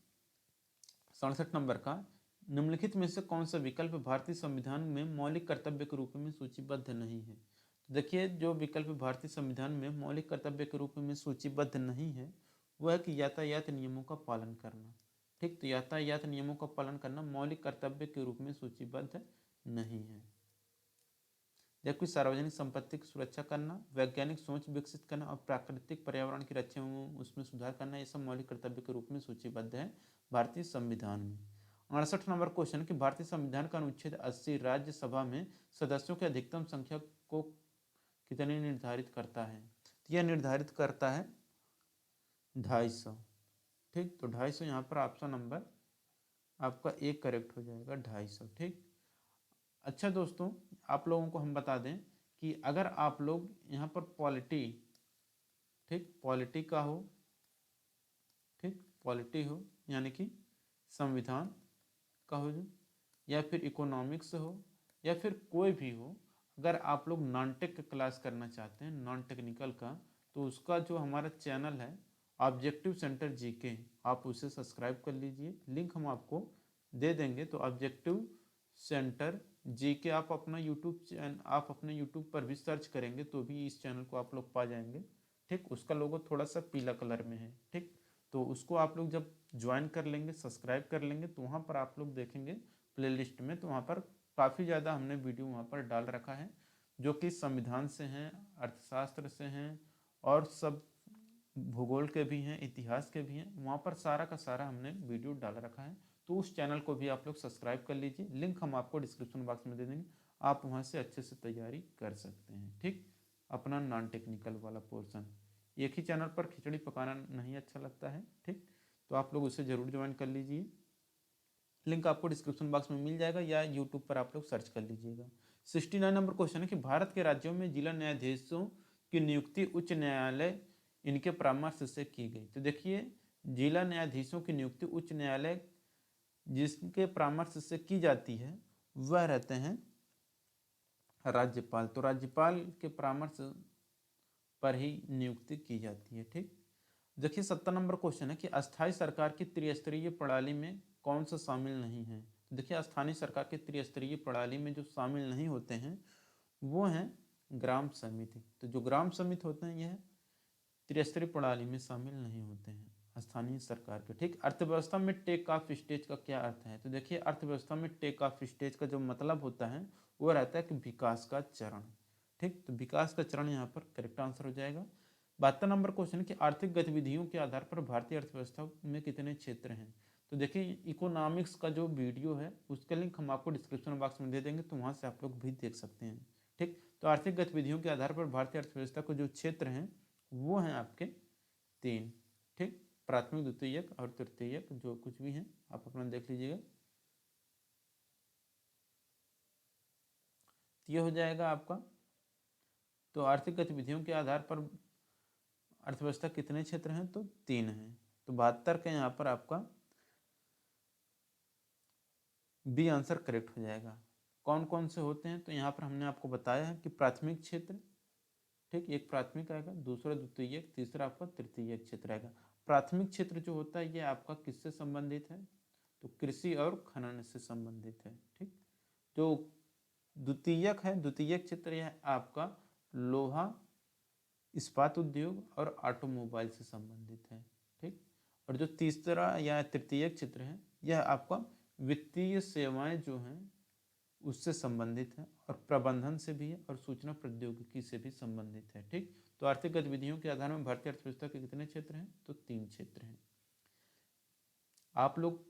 67 नंबर का, निम्नलिखित में से कौन सा विकल्प भारतीय संविधान में मौलिक कर्तव्य के रूप में सूचीबद्ध नहीं है? तो देखिए जो विकल्प भारतीय संविधान में मौलिक कर्तव्य के रूप में सूचीबद्ध नहीं है वह है कि यातायात नियमों का पालन करना। ठीक, तो यातायात नियमों का पालन करना मौलिक कर्तव्य के रूप में सूचीबद्ध नहीं है। जबकि सार्वजनिक संपत्ति की सुरक्षा करना, वैज्ञानिक सोच विकसित करना और प्राकृतिक पर्यावरण की रक्षा एवं उसमें सुधार करना, ये सब मौलिक कर्तव्य के रूप में सूचीबद्ध है भारतीय संविधान में। 68 नंबर क्वेश्चन कि भारतीय संविधान का अनुच्छेद 80 राज्यसभा में सदस्यों की अधिकतम संख्या को कितनी निर्धारित करता है? तो यह निर्धारित करता है 250। ठीक, तो 250 यहाँ पर ऑप्शन नंबर आपका एक करेक्ट हो जाएगा, 250। ठीक, अच्छा दोस्तों, आप लोगों को हम बता दें कि अगर आप लोग यहाँ पर पॉलिटी, ठीक, पॉलिटी का हो, ठीक, पॉलिटी हो यानी कि संविधान का हो जो, या फिर इकोनॉमिक्स हो, या फिर कोई भी हो, अगर आप लोग नॉन टेक क्लास करना चाहते हैं, नॉन टेक्निकल का, तो उसका जो हमारा चैनल है ऑब्जेक्टिव सेंटर जीके, आप उसे सब्सक्राइब कर लीजिए। लिंक हम आपको दे देंगे। तो ऑब्जेक्टिव सेंटर जीके आप अपना आप अपने यूट्यूब पर भी सर्च करेंगे तो भी इस चैनल को आप लोग पा जाएंगे। ठीक, उसका लोगो थोड़ा सा पीला कलर में है। ठीक, तो उसको आप लोग जब ज्वाइन कर लेंगे, सब्सक्राइब कर लेंगे, तो वहाँ पर आप लोग देखेंगे प्लेलिस्ट में, तो वहाँ पर काफ़ी ज़्यादा हमने वीडियो वहाँ पर डाल रखा है जो कि संविधान से हैं, अर्थशास्त्र से हैं और सब भूगोल के भी हैं, इतिहास के भी हैं। वहाँ पर सारा का सारा हमने वीडियो डाल रखा है। तो उस चैनल को भी आप लोग सब्सक्राइब कर लीजिए। लिंक हम आपको डिस्क्रिप्शन बॉक्स में दे देंगे, आप वहाँ से अच्छे से तैयारी कर सकते हैं। ठीक, अपना नॉन टेक्निकल वाला पोर्सन। एक ही चैनल पर खिचड़ी पकाना नहीं अच्छा लगता है। ठीक, तो आप लोग उसे ज़रूर ज्वाइन कर लीजिए। लिंक आपको डिस्क्रिप्शन बॉक्स में मिल जाएगा या यूट्यूब पर आप लोग सर्च कर लीजिएगा। 69 नंबर क्वेश्चन है कि भारत के राज्यों में जिला न्यायाधीशों की नियुक्ति उच्च न्यायालय इनके परामर्श से की गई। तो देखिए जिला न्यायाधीशों की नियुक्ति उच्च न्यायालय जिसके परामर्श से की जाती है वह रहते हैं राज्यपाल। तो राज्यपाल के परामर्श पर ही नियुक्ति की जाती है। ठीक, देखिए 70 नंबर क्वेश्चन है कि अस्थायी सरकार की त्रिस्तरीय प्रणाली में कौन सा शामिल नहीं है? तो देखिए स्थानीय सरकार की त्रिस्तरीय प्रणाली में जो शामिल नहीं होते हैं वो हैं ग्राम समिति। तो जो ग्राम समिति होते हैं यह त्रिस्तरीय प्रणाली में शामिल नहीं होते हैं स्थानीय सरकार के। ठीक, अर्थव्यवस्था में टेक ऑफ स्टेज का क्या अर्थ है? तो देखिए अर्थव्यवस्था में टेक ऑफ स्टेज का जो मतलब होता है वो रहता है कि विकास का चरण। ठीक, तो विकास का चरण यहाँ पर करेक्ट आंसर हो जाएगा। 72 नंबर क्वेश्चन कि आर्थिक गतिविधियों के आधार पर भारतीय अर्थव्यवस्था में कितने क्षेत्र हैं? तो देखिए इकोनॉमिक्स का जो वीडियो है उसका लिंक हम आपको डिस्क्रिप्शन बॉक्स में दे देंगे, तो वहाँ से आप लोग भी देख सकते हैं। ठीक, तो आर्थिक गतिविधियों के आधार पर भारतीय अर्थव्यवस्था को जो क्षेत्र हैं वो हैं आपके 3। ठीक, प्राथमिक, द्वितीयक और तृतीयक, जो कुछ भी हैं आप अपना देख लीजिएगा। ये हो जाएगा आपका। तो आर्थिक गतिविधियों के आधार पर अर्थव्यवस्था कितने क्षेत्र हैं? तो 3 हैं। तो 72 का यहाँ पर आपका बी आंसर करेक्ट हो जाएगा। कौन कौन से होते हैं? तो यहाँ पर हमने आपको बताया है कि प्राथमिक क्षेत्र, ठीक, एक प्राथमिक आएगा, दूसरा द्वितीयक, तीसरा आपका तृतीयक क्षेत्र आएगा। प्राथमिक क्षेत्र जो होता है ये आपका किससे संबंधित है? तो कृषि और खनन से संबंधित है। ठीक, जो द्वितीयक है, द्वितीयक क्षेत्र यह आपका लोहा, इस्पात उद्योग और ऑटोमोबाइल से संबंधित है। ठीक, और जो तीसरा या तृतीयक क्षेत्र है यह आपका वित्तीय सेवाएं जो हैं उससे संबंधित है और प्रबंधन से भी है और सूचना प्रौद्योगिकी से भी संबंधित है। ठीक, तो आर्थिक गतिविधियों के आधार में भारतीय अर्थव्यवस्था के कितने क्षेत्र हैं? तो 3 क्षेत्र हैं। आप लोग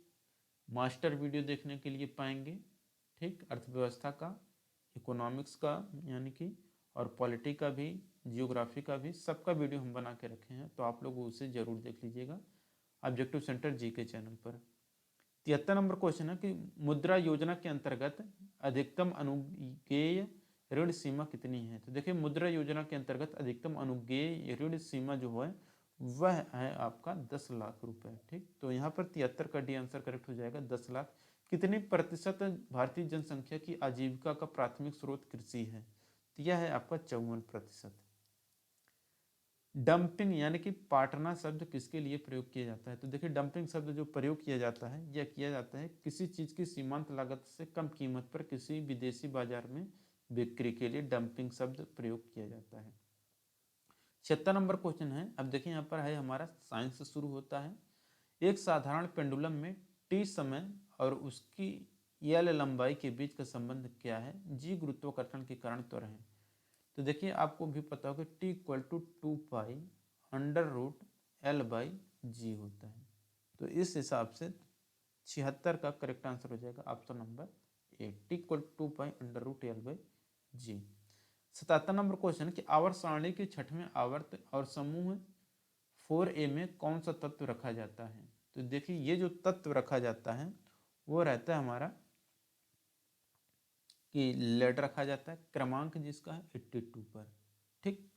मास्टर वीडियो देखने के लिए पाएंगे। ठीक, अर्थव्यवस्था का, इकोनॉमिक्स का यानी कि, और पॉलिटी का भी, जियोग्राफी का भी, सबका वीडियो हम बना के रखे हैं, तो आप लोग उसे जरूर देख लीजिएगा ऑब्जेक्टिव सेंटर जी के चैनल पर। 73 नंबर क्वेश्चन है कि मुद्रा योजना के अंतर्गत अधिकतम अनुज्ञेय ऋण सीमा कितनी है? तो देखिए मुद्रा योजना के अंतर्गत अधिकतम अनुज्ञेय ऋण सीमा जो है वह है आपका 10 लाख रुपए। ठीक, तो यहाँ पर 73 का डी आंसर करेक्ट हो जाएगा, 10 लाख। कितने प्रतिशत भारतीय जनसंख्या की आजीविका का प्राथमिक स्रोत कृषि है? तो यह है आपका 54%। डंपिंग यानी कि पाटना शब्द किसके लिए प्रयोग किया जाता है? तो देखिए डंपिंग शब्द जो प्रयोग किया जाता है यह किया जाता है किसी चीज की सीमांत लागत से कम कीमत पर किसी विदेशी बाजार में बिक्री के लिए डंपिंग शब्द प्रयोग किया जाता है। 76 नंबर क्वेश्चन है। अब देखिए यहाँ पर है हमारा साइंस से शुरू होता है। एक साधारण पेंडुलम में टी समय और उसकी एल लंबाई के बीच का संबंध क्या है? जी गुरुत्वाकर्षण के कारण त्वरण है। तो देखिए आपको भी पता होगा T equal to 2 pi under root L by G होता है। तो इस हिसाब से 76 का करेक्ट आंसर हो जाएगा option number A, T equal 2 pi under root L by G. 77 number question कि आवर्त सारणी के 6वें आवर्त और समूह 4A में कौन सा तत्व रखा जाता है? तो देखिए ये जो तत्व रखा जाता है वो रहता है हमारा कि लेड रखा जाता है, क्रमांक जिसका है 82 पर। ठीक,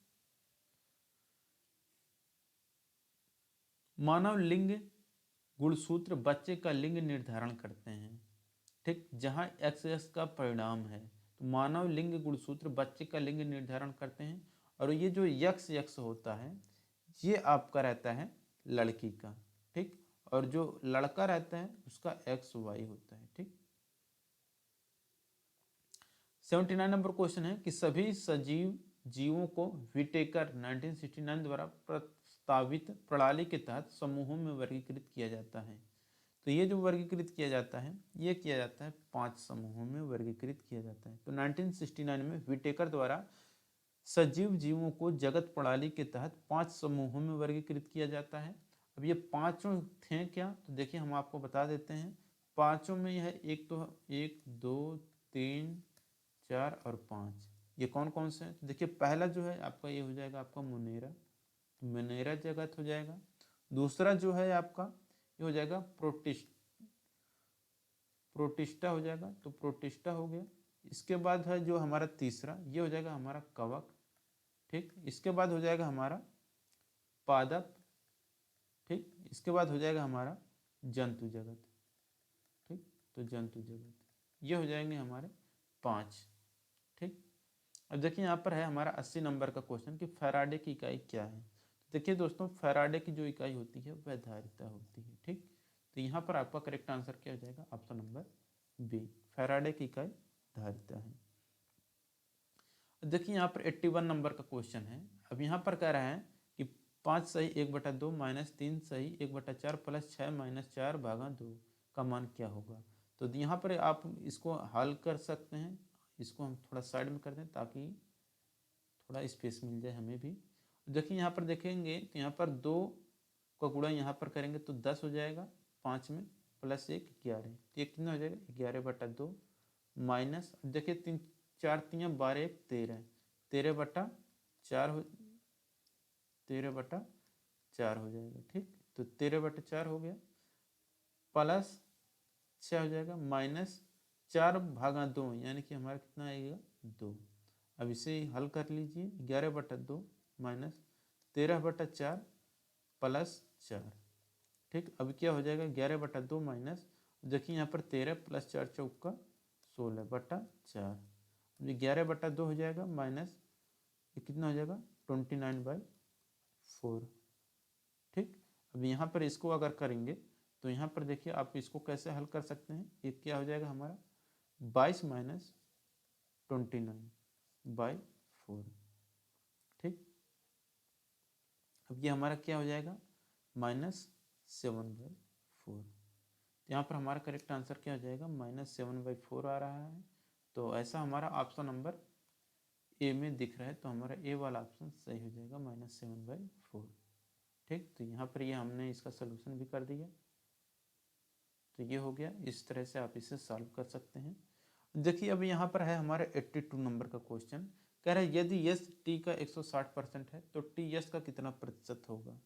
मानव लिंग गुणसूत्र बच्चे का लिंग निर्धारण करते हैं। ठीक, जहां XS का परिणाम है, तो मानव लिंग गुणसूत्र बच्चे का लिंग निर्धारण करते हैं। और ये जो XX होता है ये आपका रहता है लड़की का। ठीक, और जो लड़का रहता है उसका XY होता है। ठीक, 79 नंबर क्वेश्चन है कि सभी सजीव जीवों को विटेकर 1969 द्वारा प्रस्तावित प्रणाली के तहत समूहों में वर्गीकृत किया जाता है। तो ये जो वर्गीकृत किया जाता है ये किया जाता है 5 समूहों में वर्गीकृत किया जाता है। तो 1969 में विटेकर द्वारा सजीव जीवों को जगत प्रणाली के तहत 5 समूहों में वर्गीकृत किया जाता है। अब ये पांचों थे क्या? तो देखिए हम आपको बता देते हैं। पांचों में यह एक तो 1 2 3 4 और 5, ये कौन कौन से हैं? तो देखिए पहला जो है आपका ये हो जाएगा आपका मुनेरा, तो मुनेरा जगत हो जाएगा। दूसरा जो है आपका ये हो जाएगा प्रोटिस्टा हो जाएगा, तो प्रोटिस्टा हो गया। इसके बाद है जो हमारा तीसरा ये हो जाएगा हमारा कवक। ठीक, इसके बाद हो जाएगा हमारा पादप। ठीक, इसके बाद हो जाएगा हमारा जंतु जगत। ठीक, तो जंतु जगत ये हो जाएंगे हमारे 5। ठीक, अब देखिए यहाँ पर है हमारा 80 नंबर का क्वेश्चन कि फैराडे की इकाई क्या है? तो देखिए दोस्तों फैराडे की जो इकाई होती है वह धारिता होती है। ठीक, तो यहाँ पर आपका करेक्ट आंसर क्या हो जाएगा? ऑप्शन नंबर बी, फैराडे की इकाई धारिता है। देखिए यहाँ पर 81 नंबर का क्वेश्चन है। अब यहाँ पर कह रहा है कि 5 सही 1/2 माइनस 3 सही 1/4 प्लस 6 माइनस 4/2 का मान क्या होगा। तो यहाँ पर आप इसको हल कर सकते हैं। इसको हम थोड़ा साइड में कर दें ताकि थोड़ा स्पेस मिल जाए हमें भी। देखिए यहाँ पर देखेंगे तो यहाँ पर 2 का गुणा यहाँ पर करेंगे तो 10 हो जाएगा 5 में, प्लस 1 11, तो ये कितना हो जाएगा 11/2 माइनस, देखिए 3 4 3 12 1 13, 13/4 हो 13/4 हो जाएगा। ठीक, तो 13/4 हो गया, प्लस 6 हो जाएगा माइनस 4/2 यानी कि हमारा कितना आएगा 2। अब इसे हल कर लीजिए, 11/2 माइनस 13/4 प्लस 4। ठीक, अब क्या हो जाएगा 11/2 माइनस, देखिए यहाँ पर 13 प्लस 4 चौका 16/4, ये 11/2 हो जाएगा माइनस ये कितना हो जाएगा 29/4। ठीक, अब यहाँ पर इसको अगर करेंगे तो यहाँ पर देखिए आप इसको कैसे हल कर सकते हैं। ये क्या हो जाएगा हमारा 22 माइनस 29/4। ठीक, अब ये हमारा क्या हो जाएगा -7/4। यहाँ पर हमारा करेक्ट आंसर क्या हो जाएगा -7/4 आ रहा है। तो ऐसा हमारा ऑप्शन नंबर ए में दिख रहा है, तो हमारा ए वाला ऑप्शन सही हो जाएगा -7/4। ठीक, तो यहाँ पर ये हमने इसका सोल्यूशन भी कर दिया। तो ये हो गया, इस तरह से आप इसे सॉल्व कर सकते हैं। देखिए अब यहाँ पर है हमारा 82 नंबर का क्वेश्चन, कह रहा है यदि यस टी का 160% है तो टी यस का कितना प्रतिशत होगा।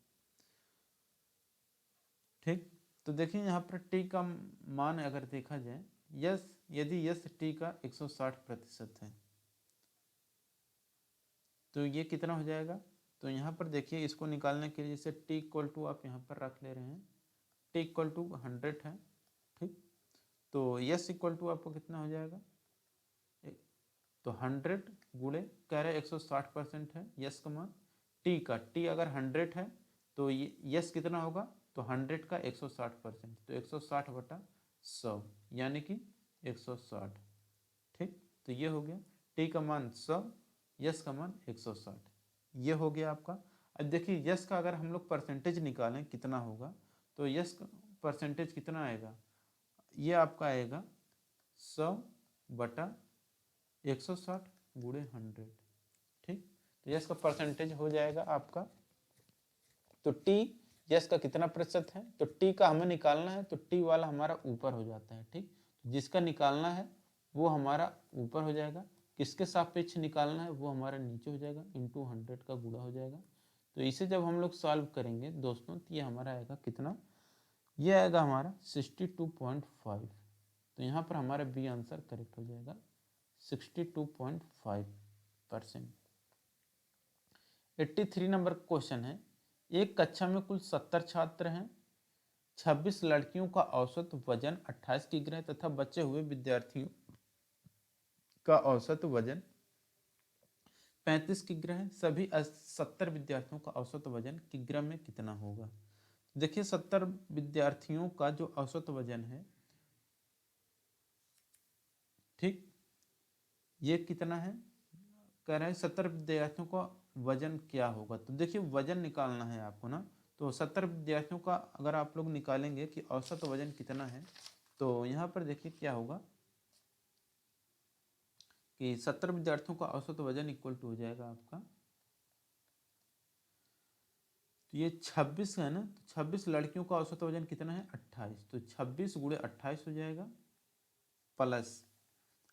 ठीक, तो देखिए यहाँ पर टी का मान अगर देखा जाए, यस यदि यस टी का 160% है तो ये कितना हो जाएगा। तो यहाँ पर देखिए इसको निकालने के लिए जैसे टी इक्वल टू आप यहाँ पर रख ले रहे हैं, टी इक्वल टू 100 है। ठीक, तो यस इक्वल टू आपको कितना हो जाएगा, तो 100 गुणे कह रहे 160% है यस का मान, टी अगर 100 है तो ये यस कितना होगा, तो 100 का 160%, तो 160/100 यानी कि 160। ठीक, तो ये हो गया टी का मान 100, यस का मान 160, ये हो गया आपका। अब देखिए यस का अगर हम लोग परसेंटेज निकालें कितना होगा, तो यस का परसेंटेज कितना आएगा, ये आपका आएगा 100/160 गुणे 100। ठीक, तो यस का परसेंटेज हो जाएगा आपका, तो टी यस का कितना प्रतिशत है, तो टी का हमें निकालना है तो टी वाला हमारा ऊपर हो जाता है। ठीक, जिसका निकालना है वो हमारा ऊपर हो जाएगा, किसके सापेक्ष निकालना है वो हमारा नीचे हो जाएगा, इंटू 100 का गुणा हो जाएगा। तो इसे जब हम लोग सॉल्व करेंगे दोस्तों तो ये हमारा आएगा कितना, ये आएगा हमारा 62.5। तो यहाँ पर हमारा बी आंसर करेक्ट हो जाएगा 62.5%। 83 नंबर क्वेश्चन है, एक कक्षा में कुल 70 छात्र हैं, 26 लड़कियों का औसत वजन 28 किग्रा तथा बचे हुए विद्यार्थियों का औसत वजन 35 किग्रा है, सभी 70 विद्यार्थियों का औसत वजन किग्रा में कितना होगा। देखिए 70 विद्यार्थियों का जो औसत वजन है, ठीक, ये कितना है, कह रहे हैं 70 विद्यार्थियों का वजन क्या होगा। तो देखिए वजन निकालना है आपको ना, तो 70 विद्यार्थियों का अगर आप लोग निकालेंगे कि औसत वजन कितना है, तो यहाँ पर देखिए क्या होगा कि 70 विद्यार्थियों का औसत वजन इक्वल टू हो जाएगा आपका, तो ये 26 है ना, तो 26 लड़कियों का औसत वजन कितना है 28, तो 26 गुणे 28 हो जाएगा, प्लस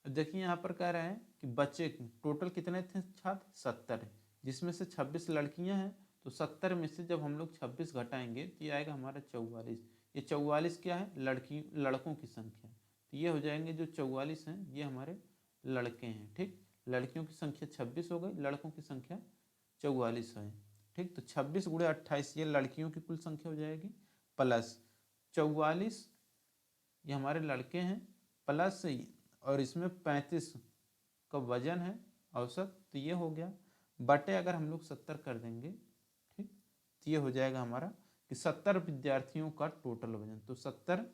देखिए यहाँ पर कह रहे हैं कि बच्चे टोटल कितने थे छात्र 70, जिसमें से 26 लड़कियां हैं, तो 70 में से जब हम लोग 26 घटाएंगे तो ये आएगा हमारा 44। ये 44 क्या है, लड़कों की संख्या, तो ये हो जाएंगे जो 44 हैं ये हमारे लड़के हैं। ठीक, लड़कियों की संख्या 26 हो गई, लड़कों की संख्या 44 है। ठीक, तो 26 गुणे 28 ये लड़कियों की कुल संख्या हो जाएगी, प्लस 44 ये हमारे लड़के हैं, प्लस और इसमें 35 का वजन है औसत, तो ये हो गया, बटे अगर हम लोग 70 कर देंगे, ठीक, तो ये हो जाएगा हमारा कि 70 विद्यार्थियों का टोटल वजन, तो 70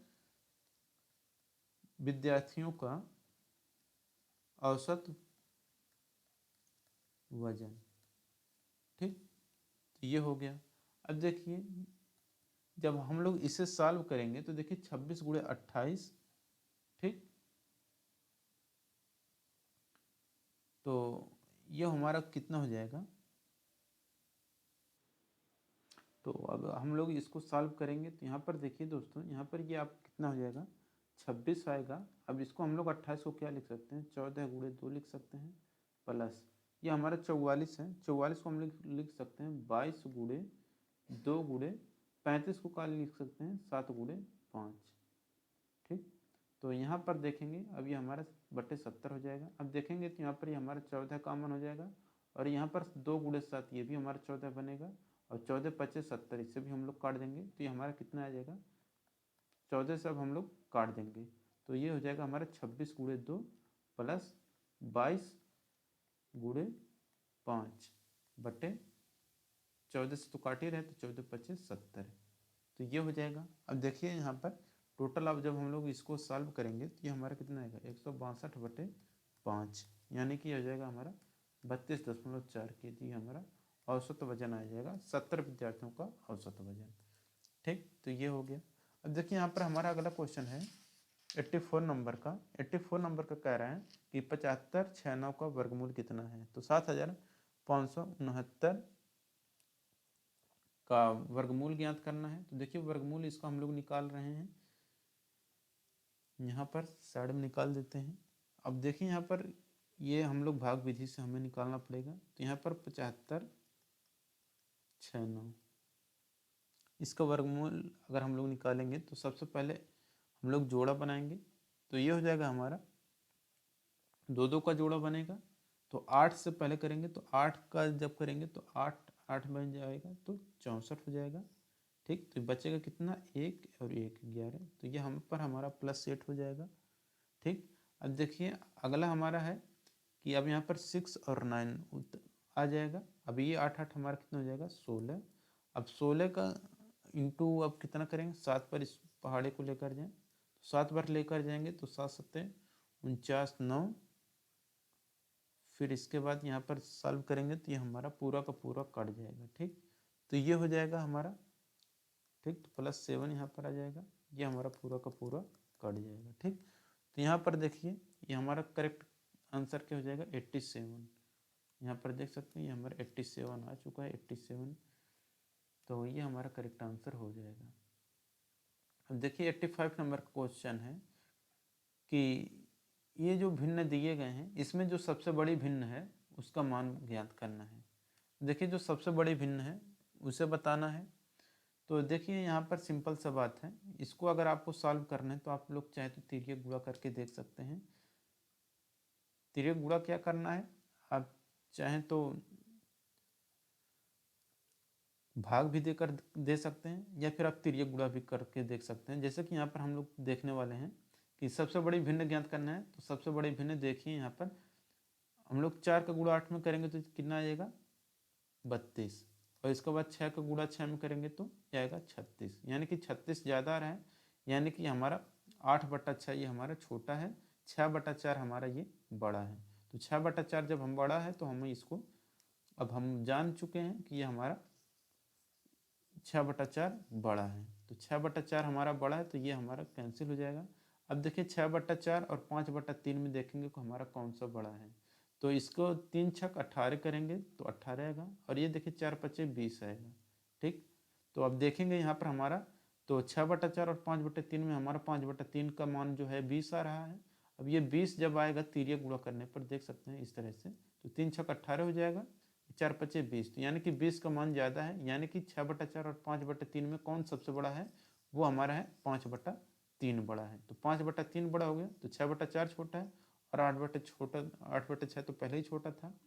विद्यार्थियों का औसत वजन। ठीक, तो ये हो गया। अब देखिए जब हम लोग इसे सॉल्व करेंगे तो देखिए 26 गुणे 28, ठीक, तो ये हमारा कितना हो जाएगा। तो अब हम लोग इसको सॉल्व करेंगे तो यहाँ पर देखिए दोस्तों, यहाँ पर ये आप कितना हो जाएगा 26 आएगा। अब इसको हम लोग 28 को क्या लिख सकते हैं, 14 गुणे 2 लिख सकते हैं, प्लस ये हमारा 44 है, 44 को हम लोग लिख सकते हैं 22 गुणे 2 गुणे 35 को क्या लिख सकते हैं 7 गुणे 5, ठीक। तो यहाँ पर देखेंगे अब ये हमारा बटे 70 हो जाएगा। अब देखेंगे तो यहाँ पर ये हमारा 14 कॉमन हो जाएगा और यहाँ पर 2 गुणे 7 ये भी हमारा 14 बनेगा और 14 25 70 इससे भी हम लोग काट देंगे तो ये हमारा कितना आ जाएगा 14 से अब हम लोग काट देंगे तो ये हो जाएगा हमारा 26 गुणे 2 प्लस 22 गुणे 5 बटे 14 से तो काट ही रहे तो 14 25 70, तो ये हो जाएगा। अब देखिए यहाँ पर टोटल अब जब हम लोग इसको सॉल्व करेंगे तो ये हमारा कितना आएगा 162 बटे 5, यानी कि हो जाएगा हमारा 32.4 kg हमारा औसत वजन आ जाएगा 70 विद्यार्थियों का औसत वजन, ठीक। तो ये हो गया। अब देखिए यहाँ पर हमारा अगला क्वेश्चन है 84 नंबर का। 84 नंबर का कह रहा है कि 75 96 का वर्गमूल कितना है, तो 7569 का वर्गमूल ज्ञात करना है। तो देखिए वर्गमूल इसका हम लोग निकाल रहे हैं, यहाँ पर साइड में निकाल देते हैं। अब देखिए यहाँ पर ये हम लोग भाग विधि से हमें निकालना पड़ेगा, तो यहाँ पर 75 96 इसका वर्गमूल अगर हम लोग निकालेंगे तो सबसे पहले हम लोग जोड़ा बनाएंगे, तो ये हो जाएगा हमारा 2 का जोड़ा बनेगा। तो 8 से पहले करेंगे तो 8 का जब करेंगे तो 8 8 बन जाएगा तो 64 हो जाएगा, ठीक। तो बचेगा कितना 1 और 1 11, तो ये हम पर हमारा +8 हो जाएगा, ठीक। अब देखिए अगला हमारा है कि अब यहाँ पर 6 और 9 आ जाएगा। अब ये 8 8 हमारा कितना हो जाएगा 16। अब 16 का इंटू अब कितना करेंगे 7 पर इस पहाड़े को लेकर जाएं, तो 7 बार लेकर जाएंगे तो 7 7 49 9, फिर इसके बाद यहाँ पर सॉल्व करेंगे तो ये हमारा पूरा का पूरा कट जाएगा, ठीक। तो ये हो जाएगा हमारा, ठीक, तो +7 यहाँ पर आ जाएगा, ये हमारा पूरा का पूरा कट जाएगा, ठीक। तो यहाँ पर देखिए ये हमारा करेक्ट आंसर क्या हो जाएगा 87, यहाँ पर देख सकते हैं ये हमारा 87 आ चुका है 87, तो ये हमारा करेक्ट आंसर हो जाएगा। अब देखिए 85 नंबर का क्वेश्चन है कि ये जो भिन्न दिए गए हैं इसमें जो सबसे बड़ी भिन्न है उसका मान ज्ञात करना है। देखिए जो सबसे बड़ी भिन्न है उसे बताना है। तो देखिए यहाँ पर सिंपल सा बात है, इसको अगर आपको सॉल्व करना है तो आप लोग चाहे तो तिर्यक गुणा करके देख सकते हैं। तिर्यक गुणा क्या करना है, आप चाहें तो भाग भी देकर दे सकते हैं या फिर आप तिर्यक गुणा भी करके देख सकते हैं। जैसे कि यहाँ पर हम लोग देखने वाले हैं कि सबसे बड़ी भिन्न ज्ञात करना है, तो सबसे बड़ी भिन्न देखिए यहाँ पर हम लोग 4 का गुणा 8 में करेंगे तो कितना आएगा 32, और इसके बाद 6 का गुणा 6 में करेंगे तो आएगा 36, यानी कि 36 ज़्यादा रहा है, यानी कि हमारा 8/6 ये हमारा छोटा है, 6/4 हमारा ये बड़ा है। तो 6/4 जब हम बड़ा है तो हमें इसको अब हम जान चुके हैं कि ये हमारा 6/4 बड़ा है, तो 6/4 हमारा बड़ा है तो ये हमारा कैंसिल हो जाएगा। अब देखिए 6/4 और 5/3 में देखेंगे कि हमारा कौन सा बड़ा है, तो इसको 3 छक 18 करेंगे तो 18 आएगा, और ये देखिए 4 5 20 आएगा, ठीक। तो अब देखेंगे यहाँ पर हमारा तो 6/4 और 5/3 में हमारा 5/3 का मान जो है 20 आ रहा है। अब ये 20 जब आएगा तिर्यक गुणा करने पर देख सकते हैं इस तरह से, तो 3 छक 18 हो जाएगा, 4 5 20, तो यानी कि 20 का मान ज़्यादा है, यानी कि 6/4 और 5/3 में कौन सबसे बड़ा है, वो हमारा है 5/3 बड़ा है। तो 5/3 बड़ा हो गया तो 6/4 छोटा है, और 8/6 तो पहले ही छोटा था।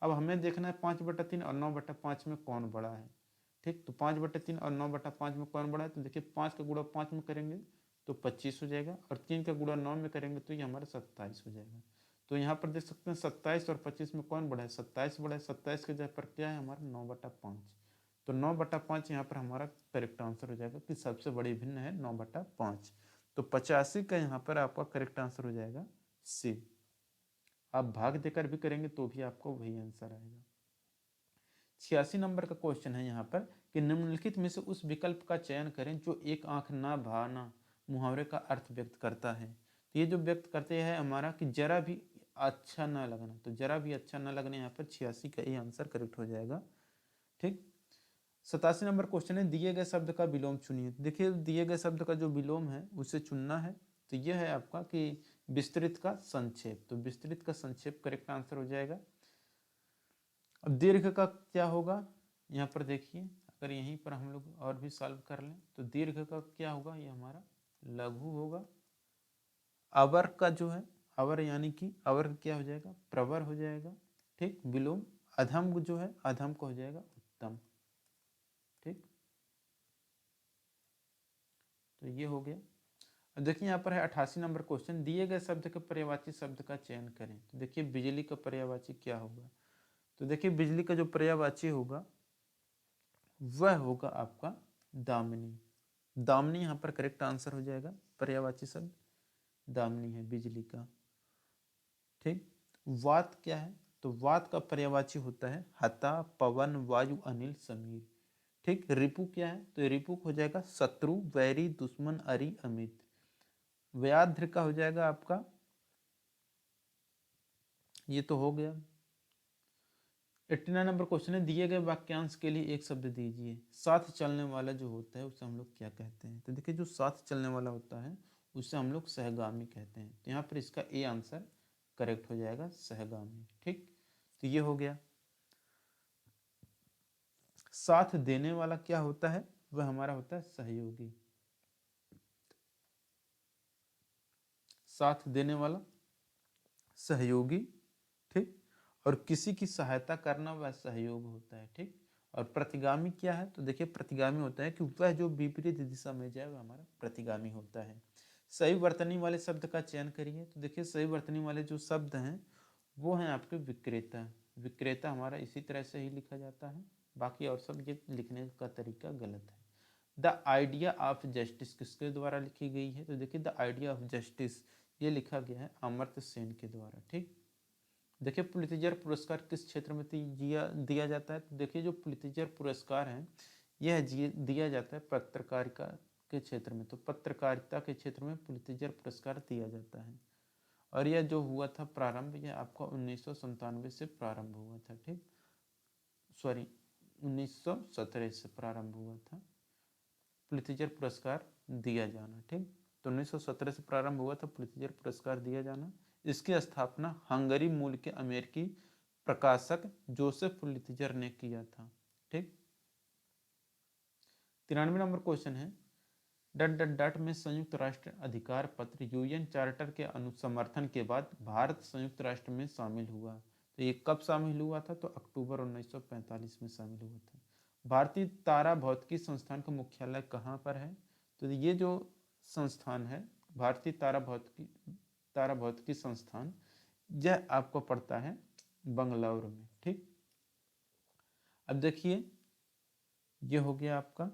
अब हमें देखना है 5/3 और 9/5 में कौन बड़ा है, ठीक। तो 5/3 और 9/5 में कौन बड़ा है, तो देखिए 5 का गुणा 5 में करेंगे तो 25 हो जाएगा, और 3 का गुणा 9 में करेंगे तो ये हमारा 27 हो जाएगा। तो यहाँ पर देख सकते हैं 27 और 25 में कौन बड़ा है, 27 बड़ा है। 27 के जगह पर क्या है हमारा 9/5, तो 9/5 यहाँ पर हमारा करेक्ट आंसर हो जाएगा कि सबसे बड़ी भिन्न है 9/5। तो 85 का यहाँ पर आपका करेक्ट आंसर हो जाएगा सी। आप भाग देकर भी करेंगे तो भी आपको वही आंसर आएगा। 86 नंबर का क्वेश्चन है यहाँ पर कि निम्नलिखित में से उस विकल्प का चयन करें जो एक आंख ना भाना मुहावरे का अर्थ व्यक्त करता है। तो ये जो व्यक्त करते हैं हमारा कि जरा भी अच्छा ना लगना, तो जरा भी अच्छा ना लगना, यहाँ पर 86 का ये आंसर करेक्ट हो जाएगा। ठीक। 87 नंबर क्वेश्चन है, दिए गए शब्द का विलोम चुनिए। देखिए दिए गए शब्द का जो विलोम है उसे चुनना है। तो यह है आपका कि विस्तृत का संक्षेप, तो विस्तृत का संक्षेप करेक्ट आंसर हो जाएगा। अब दीर्घ का क्या होगा, यहाँ पर देखिए अगर यहीं पर हम लोग और भी सॉल्व कर लें तो दीर्घ का क्या होगा, ये हमारा लघु होगा। अवर का जो है, अवर यानी कि अवर क्या हो जाएगा, प्रवर हो जाएगा। ठीक। विलोम अधम जो है, अधम का हो जाएगा उत्तम। ठीक। तो ये हो गया। अब देखिए यहाँ पर है 88 नंबर क्वेश्चन, दिए गए शब्द के पर्यायवाची शब्द का चयन करें। तो देखिए बिजली का पर्यायवाची क्या होगा, तो देखिए बिजली का जो पर्यायवाची होगा वह होगा आपका दामिनी। दामिनी यहाँ पर करेक्ट आंसर हो जाएगा, पर्यायवाची शब्द दामिनी है बिजली का। ठीक। वात क्या है, तो वात का पर्यायवाची होता है हता, पवन, वायु, अनिल, समीर। ठीक। रिपु क्या है, तो रिपु हो जाएगा शत्रु, वैरी, दुश्मन, अरि, अमित। व्याघ्र का हो जाएगा आपका, ये तो हो गया। 89 नंबर क्वेश्चन है, दिए गए वाक्यांश के लिए एक शब्द दीजिए। साथ चलने वाला जो होता है उसे हम लोग क्या कहते हैं, तो देखिए जो साथ चलने वाला होता है उसे हम लोग सहगामी कहते हैं। तो यहाँ पर इसका ए आंसर करेक्ट हो जाएगा, सहगामी। ठीक। तो ये हो गया। साथ देने वाला क्या होता है, वह हमारा होता है सहयोगी। साथ देने वाला सहयोगी। ठीक। और किसी की सहायता करना वह सहयोग होता है। ठीक। और प्रतिगामी क्या है, तो देखिए प्रतिगामी होता है कि वह जो विपरीत दिशा में जाए वह हमारा प्रतिगामी होता है। सही वर्तनी वाले शब्द का चयन करिए। तो देखिए सही वर्तनी वाले जो शब्द हैं वो हैं आपके विक्रेता। विक्रेता हमारा इसी तरह से ही लिखा जाता है, बाकी और सब ये लिखने का तरीका गलत है। द आइडिया ऑफ जस्टिस किसके द्वारा लिखी गई है, तो देखिए द आइडिया ऑफ जस्टिस ये लिखा गया है अमर्त्य सेन के द्वारा। ठीक। देखिए पुलित्जर पुरस्कार किस क्षेत्र में दिया जाता है, तो देखिए जो पुलित्जर पुरस्कार है यह दिया जाता है पत्रकारिता के क्षेत्र में। तो पत्रकारिता के क्षेत्र में पुलित्जर पुरस्कार दिया जाता है। और यह जो हुआ था प्रारंभ, यह आपका 1997 से प्रारंभ हुआ था। ठीक। सॉरी 1917 से प्रारंभ हुआ था पुलित्जर पुरस्कार दिया जाना। ठीक। तो 1917 से प्रारंभ हुआ था पुलित्जर पुरस्कार दिया जाना। इसकी स्थापना हंगरी मूल के अमेरिकी प्रकाशक जोसेफ पुलित्जर ने किया था। ठीक। 93 नंबर क्वेश्चन है, डट डट डट में संयुक्त राष्ट्र अधिकार पत्र यूएन चार्टर के अनुसमर्थन के बाद भारत संयुक्त राष्ट्र में शामिल हुआ। तो ये कब शामिल हुआ था, तो अक्टूबर 1945 में शामिल हुआ था। भारतीय तारा भौतिकी संस्थान का मुख्यालय कहाँ पर है, तो ये जो संस्थान है भारतीय तारा भौतिकी संस्थान, यह आपको पड़ता है बंगलौर में। ठीक। अब देखिए ये हो गया आपका।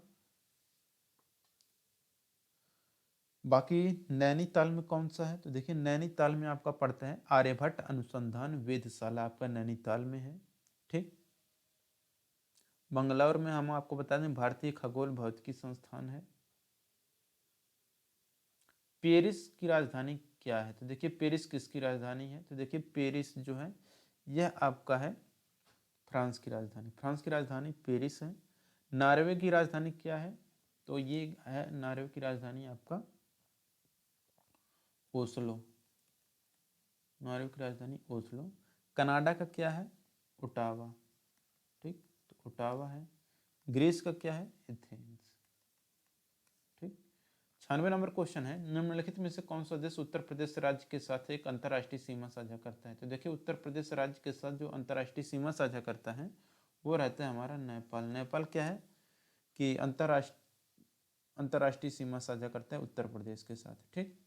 बाकी नैनीताल में कौन सा है, तो देखिए नैनीताल में आपका पड़ता है आर्यभट्ट अनुसंधान वेधशाला, आपका नैनीताल में है। ठीक। मंगलौर में हम आपको बता दें भारतीय खगोल भौतिकी संस्थान है। पेरिस की राजधानी क्या है, तो देखिए पेरिस किसकी राजधानी है, तो देखिए पेरिस जो है यह आपका है फ्रांस की राजधानी। फ्रांस की राजधानी पेरिस है। नॉर्वे की राजधानी क्या है, तो ये है नॉर्वे की राजधानी आपका ओस्लो। नॉर्वे की राजधानी ओस्लो। कनाडा का क्या है, ओटावा। ठीक। तो ओटावा है। ग्रीस का क्या है, एथेंस। ठीक। 96 नंबर क्वेश्चन है, निम्नलिखित में से कौन सा देश उत्तर प्रदेश राज्य के साथ एक अंतर्राष्ट्रीय सीमा साझा करता है, तो देखिए उत्तर प्रदेश राज्य के साथ जो अंतर्राष्ट्रीय सीमा साझा करता है वो रहता है हमारा नेपाल। नेपाल क्या है कि अंतर्राष्ट्रीय सीमा साझा करता है उत्तर प्रदेश के साथ। ठीक।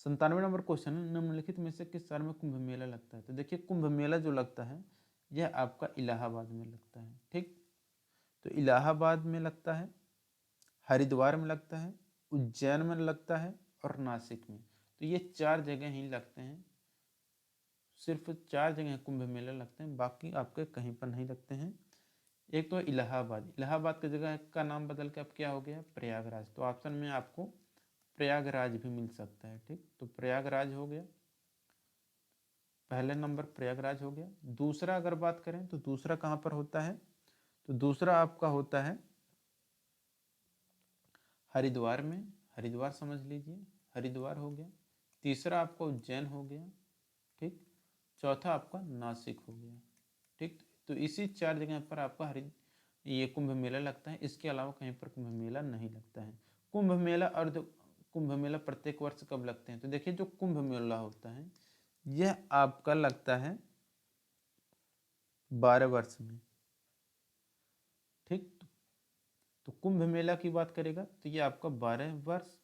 97 नंबर क्वेश्चन है, निम्नलिखित में से किस शहर में कुंभ मेला लगता है, तो देखिए कुंभ मेला जो लगता है यह आपका इलाहाबाद में लगता है। ठीक। तो इलाहाबाद में लगता है, हरिद्वार में लगता है, उज्जैन में लगता है और नासिक में। तो ये 4 जगह ही लगते हैं, सिर्फ 4 जगह कुंभ मेला लगते हैं, बाकी आपके कहीं पर नहीं लगते हैं। एक तो इलाहाबाद, इलाहाबाद की जगह का नाम बदल के अब क्या हो गया, प्रयागराज। तो ऑप्शन में आपको प्रयागराज भी मिल सकता है, ठीक। तो प्रयागराज हो गया, पहले नंबर प्रयागराज हो गया। दूसरा अगर बात करें तो दूसरा कहाँ पर होता है, तो दूसरा आपका होता है हरिद्वार में, हरिद्वार समझ लीजिए, हरिद्वार हो गया। तीसरा आपका उज्जैन हो गया, ठीक। चौथा आपका नासिक हो गया, ठीक। तो इसी 4 जगह पर आपका ये कुंभ मेला लगता है, इसके अलावा कहीं पर कुंभ मेला नहीं लगता है। कुंभ मेला अर्ध कुंभ मेला प्रत्येक वर्ष कब लगते हैं, तो देखिए जो कुंभ मेला होता है यह आपका लगता है 12 वर्ष में, ठीक। तो कुंभ मेला की बात करेगा तो ये आपका 12 वर्ष,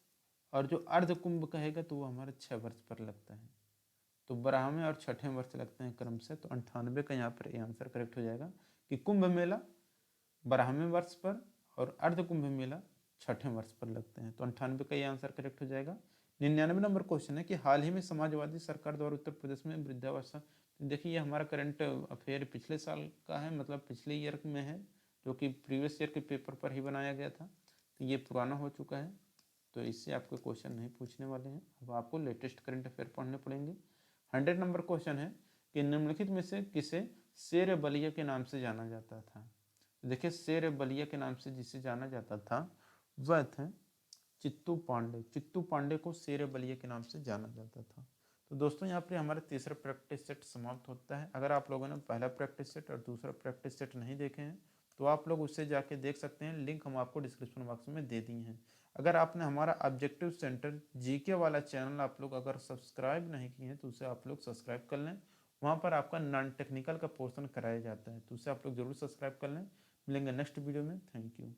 और जो अर्ध कुंभ कहेगा तो वो हमारे 6 वर्ष पर लगता है। तो 12वें और 6ठे वर्ष लगते हैं क्रम से। तो 98 का यहाँ पर आंसर करेक्ट हो जाएगा कि कुंभ मेला 12वें वर्ष पर और अर्ध कुंभ मेला 6ठे वर्ष पर लगते हैं। तो 98 का ये आंसर करेक्ट हो जाएगा। 99 नंबर क्वेश्चन है कि हाल ही में समाजवादी सरकार द्वारा उत्तर प्रदेश में वृद्धावस्था, तो देखिए ये हमारा करंट अफेयर पिछले साल का है, मतलब पिछले ईयर में है, जो कि प्रीवियस ईयर के पेपर पर ही बनाया गया था। तो ये पुराना हो चुका है, तो इससे आपको क्वेश्चन नहीं पूछने वाले हैं। अब आपको लेटेस्ट करंट अफेयर पढ़ने पड़ेंगे। 100 नंबर क्वेश्चन है कि निम्नलिखित में से किसे शेर बलिया के नाम से जाना जाता था। देखिए शेर बलिया के नाम से जिसे जाना जाता था वह थे चित्तू पांडे। चित्तू पांडे को शेर बलिया के नाम से जाना जाता था। तो दोस्तों यहाँ पर हमारा तीसरा प्रैक्टिस सेट समाप्त होता है। अगर आप लोगों ने पहला प्रैक्टिस सेट और दूसरा प्रैक्टिस सेट नहीं देखे हैं तो आप लोग उससे जाके देख सकते हैं, लिंक हम आपको डिस्क्रिप्शन बॉक्स में दे दिए हैं। अगर आपने हमारा ऑब्जेक्टिव सेंटर जीके वाला चैनल आप लोग अगर सब्सक्राइब नहीं किए हैं तो उसे आप लोग सब्सक्राइब कर लें। वहाँ पर आपका नॉन टेक्निकल का पोर्शन कराया जाता है, तो उसे आप लोग जरूर सब्सक्राइब कर लें। मिलेंगे नेक्स्ट वीडियो में। Thank you.